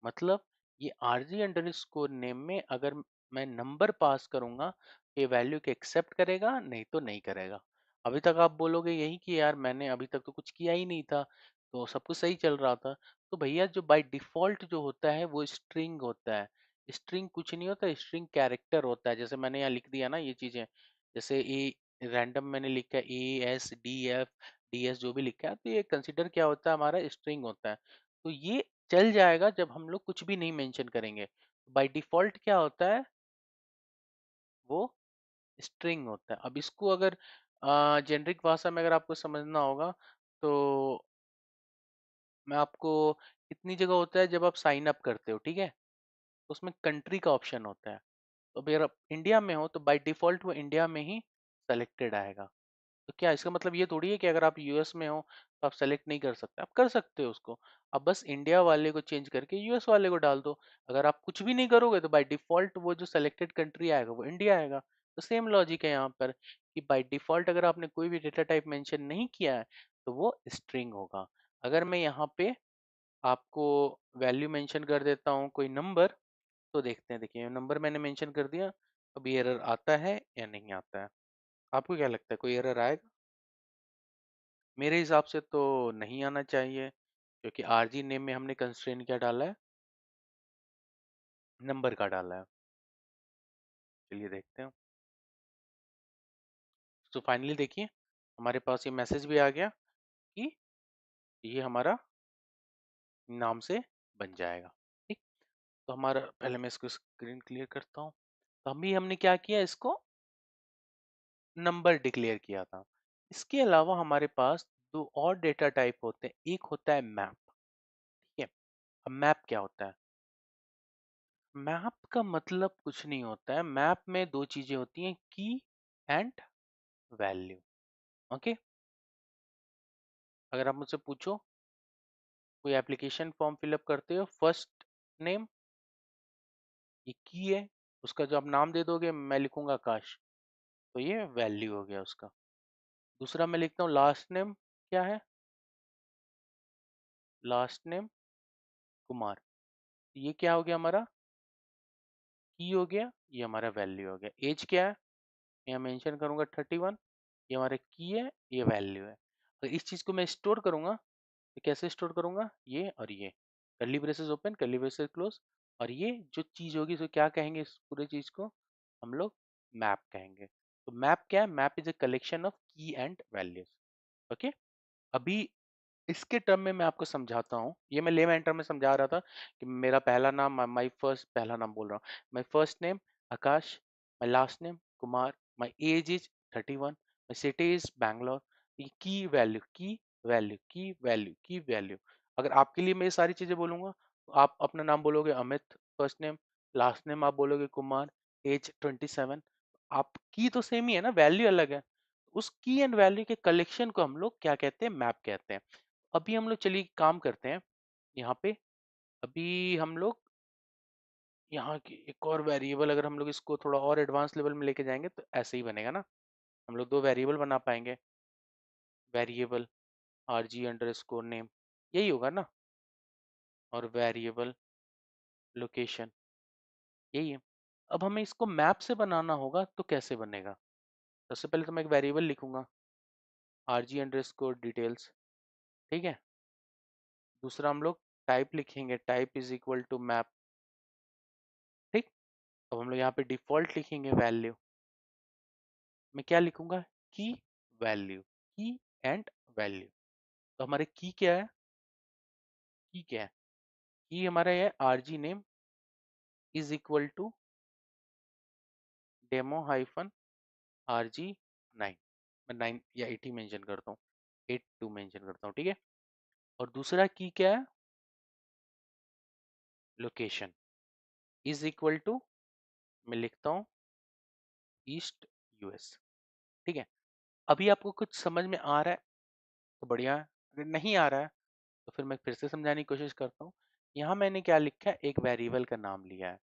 मतलब ये rg अंडरस्कोर नेम में अगर मैं नंबर पास करूंगा, ये वैल्यू के एक्सेप्ट करेगा, नहीं तो नहीं करेगा। अभी तक आप बोलोगे यही कि यार मैंने अभी तक तो कुछ किया ही नहीं था, तो सब कुछ सही चल रहा था। तो भैया जो बाय डिफॉल्ट जो होता है वो स्ट्रिंग होता है। स्ट्रिंग कुछ नहीं होता, स्ट्रिंग कैरेक्टर होता है। जैसे मैंने यहाँ लिख दिया ना ये चीजें, जैसे ए रैंडम मैंने लिखा है ASDF DS जो भी लिखा है, तो ये कंसिडर क्या होता है, हमारा स्ट्रिंग होता है। तो ये चल जाएगा जब हम लोग कुछ भी नहीं मेंशन करेंगे। बाय डिफॉल्ट क्या होता है, वो स्ट्रिंग होता है। अब इसको अगर जेनरिक भाषा में अगर आपको समझना होगा, तो मैं आपको, इतनी जगह होता है जब आप साइन अप करते हो, ठीक है, तो उसमें कंट्री का ऑप्शन होता है। तो अगर आप इंडिया में हो तो बाय डिफॉल्ट वो इंडिया में ही सेलेक्टेड आएगा। तो क्या इसका मतलब ये थोड़ी है कि अगर आप यूएस में हो तो आप सेलेक्ट नहीं कर सकते, आप कर सकते हो उसको। आप बस इंडिया वाले को चेंज करके यूएस वाले को डाल दो। अगर आप कुछ भी नहीं करोगे तो बाय डिफॉल्ट वो जो सेलेक्टेड कंट्री आएगा वो इंडिया आएगा। तो सेम लॉजिक है यहाँ पर कि बाय डिफॉल्ट अगर आपने कोई भी डेटा टाइप मेंशन नहीं किया है तो वो स्ट्रिंग होगा। अगर मैं यहाँ पे आपको वैल्यू मेंशन कर देता हूँ कोई नंबर, तो देखते हैं, देखिए नंबर मैंने मेंशन कर दिया। अब ये एरर आता है या नहीं आता है, आपको क्या लगता है कोई एरर आएगा? मेरे हिसाब से तो नहीं आना चाहिए, क्योंकि आरजी नेम में हमने कंस्ट्रेंट क्या डाला है, नंबर का डाला है। चलिए देखते हैं। तो फाइनली देखिए हमारे पास ये मैसेज भी आ गया कि ये हमारा नाम से बन जाएगा। ठीक, तो हमारा, पहले मैं इसको स्क्रीन क्लियर करता हूँ। तो हमने क्या किया, इसको नंबर डिक्लेयर किया था। इसके अलावा हमारे पास दो और डेटा टाइप होते हैं। एक होता है मैप, ठीक है। अब मैप क्या होता है, मैप का मतलब कुछ नहीं होता है। मैप में दो चीजें होती हैं, की एंड वैल्यू। ओके, अगर आप मुझसे पूछो कोई एप्लीकेशन फॉर्म फिलअप करते हो, फर्स्ट नेम ये की है, उसका जो आप नाम दे दोगे, मैं लिखूंगा आकाश, तो ये वैल्यू हो गया उसका। दूसरा मैं लिखता हूँ लास्ट नेम, क्या है, लास्ट नेम कुमार, ये क्या हो गया हमारा, की हो गया, ये हमारा वैल्यू हो गया। एज क्या है, यहाँ मेंशन करूंगा 31, ये हमारा की है, ये वैल्यू है। अगर इस चीज को मैं स्टोर करूंगा तो कैसे स्टोर करूंगा, ये और ये, curly braces open curly braces close, और ये जो चीज होगी इसको क्या कहेंगे, इस पूरे चीज को हम लोग मैप कहेंगे। तो मैप क्या है, map is a collection of की एंड वैल्यूज। ओके, अभी इसके टर्म में मैं आपको समझाता हूँ। ये मैं लेमैन टर्म में समझा रहा था कि मेरा पहला नाम, माई फर्स्ट, पहला नाम बोल रहा हूँ, my first name Akash, my last name Kumar, my age is 31, my city is Bangalore. ये की वैल्यू, की वैल्यू, की वैल्यू, की वैल्यू। अगर आपके लिए मैं ये सारी चीजें बोलूंगा तो आप अपना नाम बोलोगे Amit, first name, last name आप बोलोगे कुमार, एज 27। आप की तो सेम ही है ना, वैल्यू अलग है। उस की एंड वैल्यू के कलेक्शन को हम लोग क्या कहते हैं, मैप कहते हैं। अभी हम लोग चलिए काम करते हैं यहाँ पे। अभी हम लोग यहाँ की एक और वेरिएबल, अगर हम लोग इसको थोड़ा और एडवांस लेवल में लेके जाएंगे तो ऐसे ही बनेगा ना, हम लोग दो वेरिएबल बना पाएंगे। वेरिएबल आरजी अंडरस्कोर नेम, यही होगा ना, और वेरिएबल लोकेशन, यही है। अब हमें इसको मैप से बनाना होगा तो कैसे बनेगा, सबसे पहले तो मैं एक वेरिएबल लिखूंगा आरजी अंडरस्कोर डिटेल्स, ठीक है। दूसरा हम लोग टाइप लिखेंगे, type is equal to map, ठीक। अब हम लोग यहाँ पे डिफॉल्ट लिखेंगे वैल्यू, मैं क्या लिखूंगा, की वैल्यू, की एंड वैल्यू। तो हमारे की क्या है, की क्या है, की हमारा है RG name is equal to demo hyphen RG 9, मैं 9 या 80 मेंशन करता हूँ, 82 मेंशन करता हूँ, ठीक है। और दूसरा की क्या है, लोकेशन इज इक्वल टू, मैं लिखता हूँ ईस्ट यूएस, ठीक है। अभी आपको कुछ समझ में आ रहा है तो बढ़िया है, अगर नहीं आ रहा है तो फिर मैं फिर से समझाने की कोशिश करता हूँ। यहाँ मैंने क्या लिखा है, एक वेरिएबल का नाम लिया है।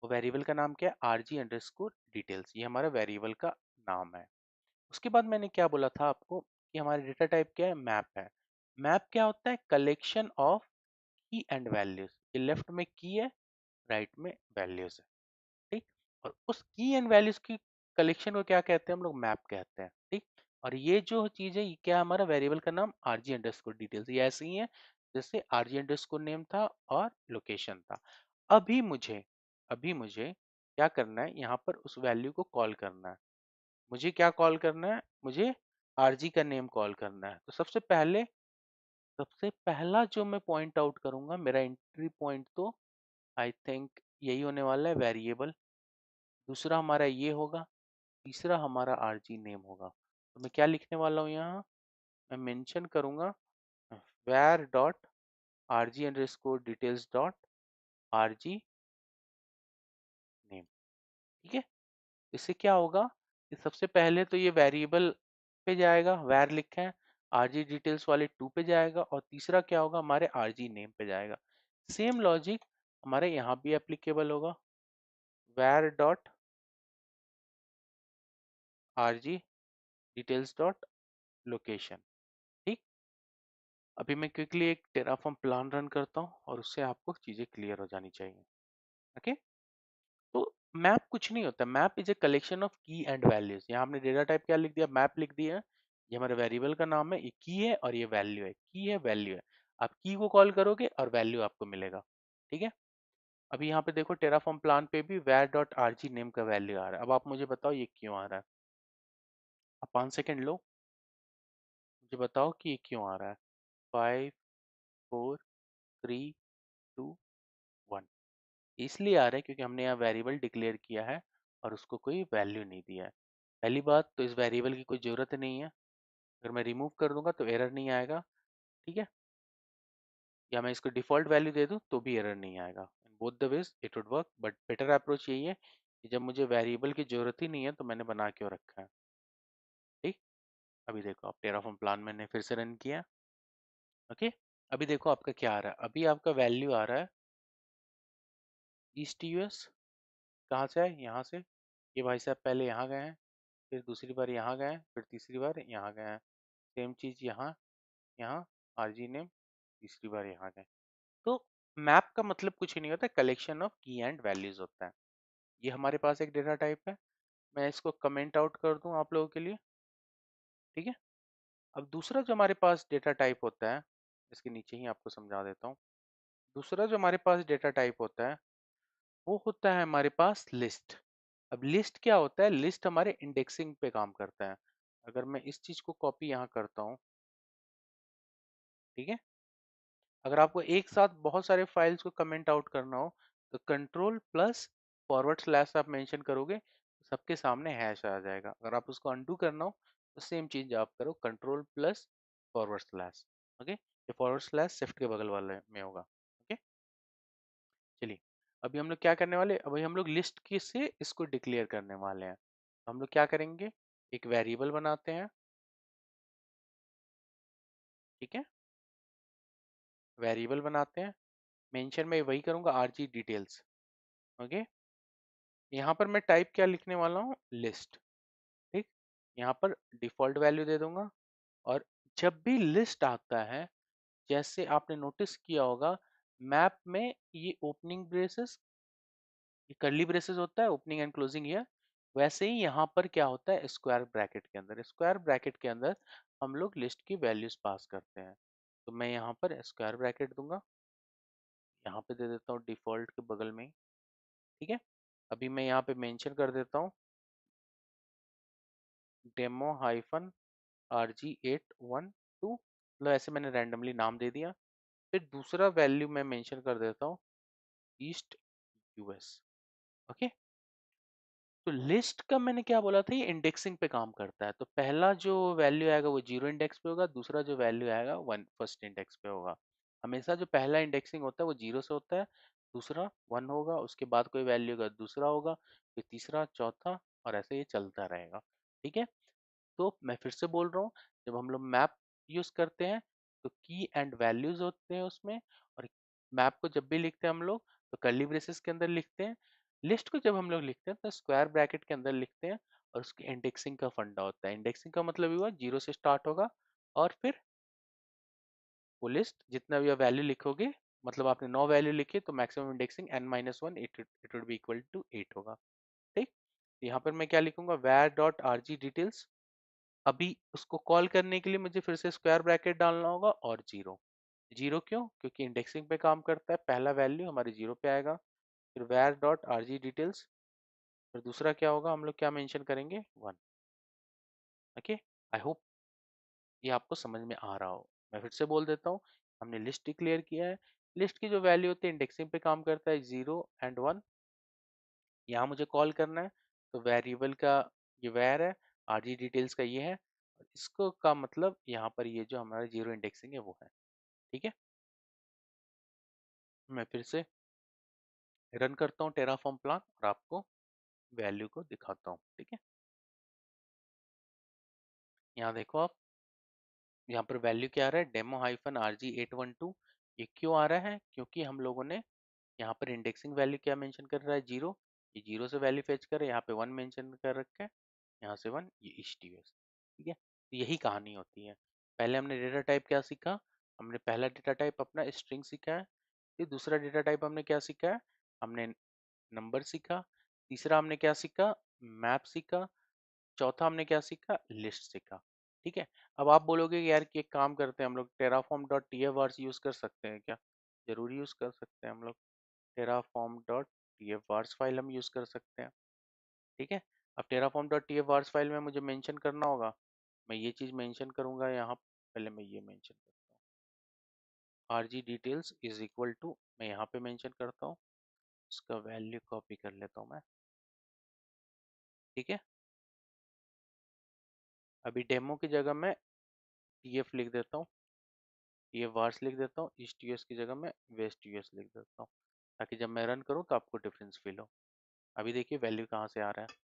वो वेरिएबल का नाम क्या है, RG_details, ये हमारा वेरिएबल का नाम है। उसके बाद मैंने क्या बोला था आपको कि हमारा डेटा टाइप क्या है, मैप है। मैप क्या होता है, कलेक्शन ऑफ की एंड वैल्यूज। ये लेफ्ट में की है, राइट में वैल्यूज है, ठीक। और उस की एंड वैल्यूज की कलेक्शन को क्या कहते हैं, हम लोग मैप कहते हैं, ठीक। और ये जो चीज है, ये क्या है, हमारा वेरिएबल का नाम RG_details, ये ऐसे ही है जैसे RG_नेम था और लोकेशन था। अभी मुझे अभी मुझे क्या करना है, यहाँ पर उस वैल्यू को कॉल करना है। मुझे क्या कॉल करना है, मुझे आरजी का नेम कॉल करना है। तो सबसे पहला जो मैं पॉइंट आउट करूंगा, मेरा एंट्री पॉइंट तो आई थिंक यही होने वाला है, वेरिएबल। दूसरा हमारा ये होगा, तीसरा हमारा आरजी नेम होगा। तो मैं क्या लिखने वाला हूँ यहाँ, मैं मेंशन करूंगा where dot RG_details dot RG name, ठीक है। इससे क्या होगा कि सबसे पहले तो ये वेरिएबल पे जाएगा, वैर लिखा है, आरजी डिटेल्स वाले 2 पे जाएगा, और तीसरा क्या होगा, हमारे आरजी नेम पे जाएगा। सेम लॉजिक हमारे यहाँ भी एप्लीकेबल होगा, var dot RG details dot location, ठीक। अभी मैं क्विकली एक टेराफॉर्म प्लान रन करता हूँ और उससे आपको चीजें क्लियर हो जानी चाहिए। ओके, तो मैप कुछ नहीं होता, map is a collection of की एंड वैल्यूज। यहाँ हमने डेटा टाइप क्या लिख दिया, मैप लिख दिया। ये हमारे वेरिएबल का नाम है, ये की है और ये वैल्यू है, की है वैल्यू है। आप की को कॉल करोगे और वैल्यू आपको मिलेगा, ठीक है। अभी यहाँ पे देखो टेराफॉर्म प्लान पे भी where डॉट आरजी नेम का वैल्यू आ रहा है। अब आप मुझे बताओ ये क्यों आ रहा है। आप 5 सेकेंड लो, मुझे बताओ कि ये क्यों आ रहा है। 5 4 3 2 1। इसलिए आ रहा है क्योंकि हमने यहाँ वेरिएबल डिक्लेयर किया है और उसको कोई वैल्यू नहीं दिया है। पहली बात तो इस वेरिएबल की कोई ज़रूरत नहीं है, अगर मैं रिमूव कर दूंगा तो एरर नहीं आएगा, ठीक है। या मैं इसको डिफ़ॉल्ट वैल्यू दे दूं तो भी एरर नहीं आएगा। In both the ways it would work, but better approach यही है कि जब मुझे वेरिएबल की ज़रूरत ही नहीं है तो मैंने बना क्यों रखा है, ठीक। अभी देखो आप टेराफॉर्म प्लान मैंने फिर से रन किया, ओके। अभी देखो आपका क्या आ रहा है, अभी आपका वैल्यू आ रहा है ईस्ट यूएस। कहाँ से है, यहाँ से। ये भाई साहब पहले यहाँ गए हैं, फिर दूसरी बार यहाँ गए हैं, फिर तीसरी बार यहाँ गए हैं। सेम चीज़ यहाँ, यहाँ आरजी नेम, तीसरी बार यहाँ गए। तो मैप का मतलब कुछ नहीं होता, कलेक्शन ऑफ की एंड वैल्यूज होता है। ये हमारे पास एक डेटा टाइप है। मैं इसको कमेंट आउट कर दूं आप लोगों के लिए, ठीक है। अब दूसरा जो हमारे पास डेटा टाइप होता है, इसके नीचे ही आपको समझा देता हूँ। दूसरा जो हमारे पास डेटा टाइप होता है, वो होता है हमारे पास लिस्ट। अब लिस्ट क्या होता है, लिस्ट हमारे इंडेक्सिंग पे काम करता है। अगर मैं इस चीज को कॉपी यहाँ करता हूँ, ठीक है। अगर आपको एक साथ बहुत सारे फाइल्स को कमेंट आउट करना हो तो कंट्रोल प्लस फॉरवर्ड स्लैश आप मेंशन करोगे, तो सबके सामने हैश आ जाएगा। अगर आप उसको अनडू करना हो तो सेम चीज आप करो, control plus forward slash, okay. ये फॉरवर्ड स्लैश शिफ्ट के बगल वाले में होगा, ओके। चलिए, अभी हम लोग क्या करने वाले, अभी हम लोग लिस्ट की से इसको डिक्लेयर करने वाले हैं। तो हम लोग क्या करेंगे, एक वेरिएबल बनाते हैं, ठीक है। वेरिएबल बनाते हैं, मेंशन में वही करूंगा आरजी डिटेल्स, ओके। यहाँ पर मैं टाइप क्या लिखने वाला हूँ, लिस्ट, ठीक। यहाँ पर डिफॉल्ट वैल्यू दे दूंगा। और जब भी लिस्ट आता है, जैसे आपने नोटिस किया होगा मैप में, ये ओपनिंग ब्रेसेस, ये कर्ली ब्रेसेस होता है, ओपनिंग एंड क्लोजिंग ईयर। वैसे ही यहाँ पर क्या होता है, स्क्वायर ब्रैकेट के अंदर, स्क्वायर ब्रैकेट के अंदर हम लोग लिस्ट की वैल्यूज पास करते हैं। तो मैं यहाँ पर स्क्वायर ब्रैकेट दूंगा, यहाँ पे दे देता हूँ डिफॉल्ट के बगल में ही, ठीक है। अभी मैं यहाँ पे मेंशन कर देता हूँ demo-rg812, मतलब ऐसे मैंने रैंडमली नाम दे दिया। फिर दूसरा वैल्यू मैं मेंशन कर देता हूँ ईस्ट यूएस, ओके। तो लिस्ट का मैंने क्या बोला था, ये इंडेक्सिंग पे काम करता है। तो पहला जो वैल्यू आएगा वो जीरो इंडेक्स पे होगा, दूसरा जो वैल्यू आएगा वन फर्स्ट इंडेक्स पे होगा। हमेशा जो पहला इंडेक्सिंग होता है वो जीरो से होता है, दूसरा वन होगा, उसके बाद कोई वैल्यू होगा, दूसरा होगा, फिर तीसरा, चौथा, और ऐसे ये चलता रहेगा, ठीक है। तो मैं फिर से बोल रहा हूँ, जब हम लोग मैप यूज करते हैं तो की एंड वैल्यूज होते हैं उसमें, और मैप को जब भी लिखते हैं हम लोग तो कर्ली ब्रेसेस के अंदर लिखते हैं, लिस्ट को जब हम लोग लिखते हैं तो स्क्वायर ब्रैकेट के अंदर लिखते हैं। और उसके इंडेक्सिंग का फंडा होता है, इंडेक्सिंग का मतलब हुआ जीरो से स्टार्ट होगा और फिर वो लिस्ट जितना भी वैल्यू लिखोगे, मतलब आपने 9 वैल्यू लिखी तो maximum indexing n-1 it would be equal to 8 होगा। ठीक, यहाँ पर मैं क्या लिखूंगा, var डॉट rg डिटेल्स। अभी उसको कॉल करने के लिए मुझे फिर से स्क्वायर ब्रैकेट डालना होगा और जीरो। जीरो क्यों, क्योंकि इंडेक्सिंग पे काम करता है, पहला वैल्यू हमारे जीरो पे आएगा। फिर var डॉट rg डिटेल्स, फिर दूसरा क्या होगा, हम लोग क्या मेंशन करेंगे, वन। ओके, आई होप ये आपको समझ में आ रहा हो। मैं फिर से बोल देता हूँ, हमने लिस्ट डिक्लेयर किया है, लिस्ट की जो वैल्यू होती है इंडेक्सिंग पे काम करता है, जीरो एंड वन। यहाँ मुझे कॉल करना है तो वेरिएबल का ये वैर है, आरजी डिटेल्स का ये है, और इसको का मतलब यहाँ पर ये जो हमारा जीरो इंडेक्सिंग है वो है। ठीक है, मैं फिर से रन करता हूँ टेराफॉर्म प्लान और आपको वैल्यू को दिखाता हूँ। ठीक है, यहाँ देखो आप, यहाँ पर वैल्यू क्या आ रहा है, डेमो हाइफन आर जी 812। ये क्यों आ रहा है, क्योंकि हम लोगों ने यहाँ पर इंडेक्सिंग वैल्यू क्या मेंशन कर रहा है, जीरो। ये जीरो से वैल्यू फेच कर, यहाँ पे वन मेंशन कर रखा है, यहाँ से वन, ये HTS। ठीक है, तो यही कहानी होती है। पहले हमने डेटा टाइप क्या सीखा, हमने पहला डेटा टाइप अपना स्ट्रिंग सीखा है। फिर दूसरा डेटा टाइप हमने क्या सीखा है, हमने नंबर सीखा। तीसरा हमने क्या सीखा, मैप सीखा। चौथा हमने क्या सीखा, लिस्ट सीखा। ठीक है, अब आप बोलोगे कि यार कि एक काम करते हैं, हम लोग Terraform dot T F wars use कर सकते हैं क्या, जरूर यूज कर सकते हैं हम लोग। Terraform dot T F wars file हम यूज कर सकते हैं। ठीक है, अब Terraform dot T F wars file में मुझे मेंशन करना होगा, मैं ये चीज मेंशन करूंगा यहाँ। पहले मैं ये मेंशन करता हूँ, R G details is equal to, मैं यहाँ पे मेंशन करता हूँ, इसका वैल्यू कॉपी कर लेता हूँ मैं। ठीक है, अभी डेमो की जगह मैं टी एफ लिख देता हूँ, टी एफ वार्स लिख देता हूँ, ईस्ट यूएस की जगह मैं वेस्ट यूएस लिख देता हूँ, ताकि जब मैं रन करूँ तो आपको डिफरेंस फील हो। अभी देखिए वैल्यू कहाँ से आ रहा है।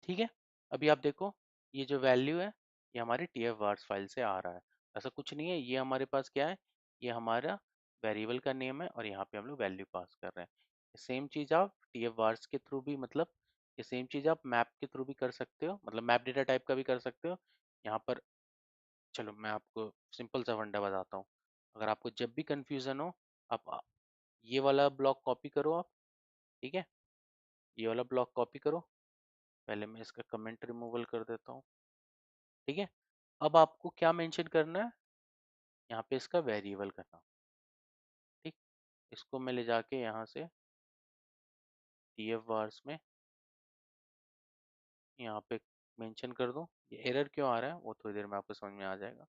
ठीक है, अभी आप देखो, ये जो वैल्यू है ये हमारे टी एफ वार्स फाइल से आ रहा है। ऐसा कुछ नहीं है, ये हमारे पास क्या है, ये हमारा वेरिएबल का नेम है और यहाँ पे हम लोग वैल्यू पास कर रहे हैं। सेम चीज़ आप टी एफ वार्स के थ्रू भी, मतलब ये सेम चीज़ आप मैप के थ्रू भी कर सकते हो, मतलब मैप डेटा टाइप का भी कर सकते हो। यहाँ पर चलो मैं आपको सिंपल सा फंडा बताता हूँ। अगर आपको जब भी कंफ्यूजन हो, आप ये वाला ब्लॉक कॉपी करो आप। ठीक है, ये वाला ब्लॉक कॉपी करो, पहले मैं इसका कमेंट रिमूवल कर देता हूँ। ठीक है, अब आपको क्या मेंशन करना है, यहाँ पे इसका वेरिएबल करना। ठीक, इसको मैं ले जाके यहाँ से टी एफ वार्स में यहाँ पे मेंशन कर दूँ। ये एरर क्यों आ रहा है वो थोड़ी देर में आपको समझ में आ जाएगा।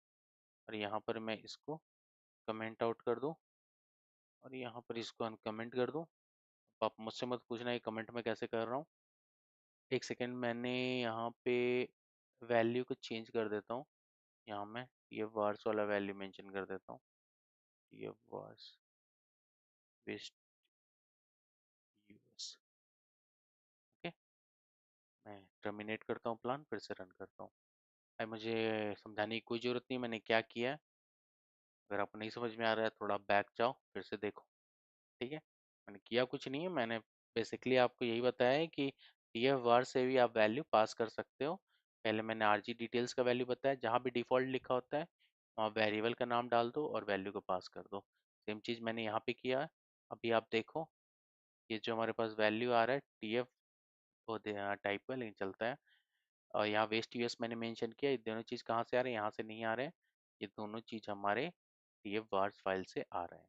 और यहाँ पर मैं इसको कमेंट आउट कर दूँ और यहाँ पर इसको अनकमेंट कर दूँ। आप मुझसे मत पूछना ये कमेंट मैं कैसे कर रहा हूँ। एक सेकेंड, मैंने यहाँ पे वैल्यू को चेंज कर देता हूँ। यहाँ मैं ये वार्स वाला वैल्यू मेंशन कर देता हूँ, ये वार्स वेस्ट यूएस। ओके, मैं टर्मिनेट करता हूँ प्लान, फिर से रन करता हूँ। अब मुझे समझाने की कोई ज़रूरत नहीं मैंने क्या किया है। अगर आपको नहीं समझ में आ रहा है थोड़ा बैक जाओ फिर से देखो। ठीक है, मैंने किया कुछ नहीं है, मैंने बेसिकली आपको यही बताया है कि टी एफ वार से भी आप वैल्यू पास कर सकते हो। पहले मैंने आर जी डिटेल्स का वैल्यू बताया, जहाँ भी डिफ़ॉल्ट लिखा होता है वहाँ वेरिएबल का नाम डाल दो और वैल्यू को पास कर दो। सेम चीज़ मैंने यहाँ पे किया है। अभी आप देखो, ये जो हमारे पास वैल्यू आ रहा है टी एफ, वो टाइप का लेकिन चलता है। और यहाँ वेस्ट यूएस मैंने मेंशन किया, ये दोनों चीज़ कहाँ से आ रहे हैं, यहाँ से नहीं आ रहे हैं। ये दोनों चीज़ हमारे टी एफ वार्स फाइल से आ रहे हैं।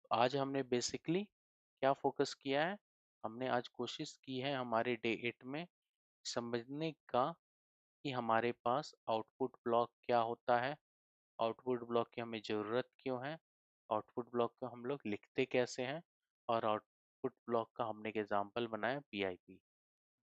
तो आज हमने बेसिकली क्या फोकस किया है, हमने आज कोशिश की है हमारे डे 8 में समझने का कि हमारे पास आउटपुट ब्लॉक क्या होता है, आउटपुट ब्लॉक की हमें ज़रूरत क्यों है, आउटपुट ब्लॉक को हम लोग लिखते कैसे हैं, और आउटपुट ब्लॉक का हमने एक एग्जाम्पल बनाया PIP।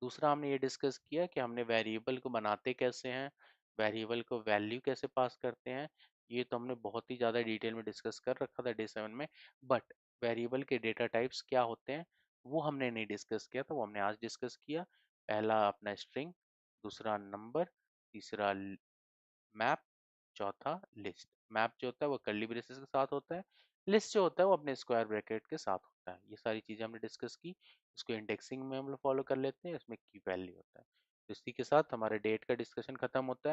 दूसरा हमने ये डिस्कस किया कि हमने वेरिएबल को बनाते कैसे हैं, वेरिएबल को वैल्यू कैसे पास करते हैं। ये तो हमने बहुत ही ज़्यादा डिटेल में डिस्कस कर रखा था डे 7 में। बट वेरिएबल के डेटा टाइप्स क्या होते हैं वो हमने नहीं डिस्कस किया था, वो हमने आज डिस्कस किया। पहला अपना स्ट्रिंग, दूसरा नंबर, तीसरा मैप, चौथा लिस्ट। मैप जो होता है वो कर्ली ब्रेसेस के साथ होता है, लिस्ट जो होता है वो अपने स्क्वायर ब्रैकेट के साथ होता है। ये सारी चीज़ें हमने डिस्कस की। इसको इंडेक्सिंग में हम लोग फॉलो कर लेते हैं, इसमें की वैल्यू होता है। तो इसी के साथ हमारे डेट का डिस्कशन खत्म होता है।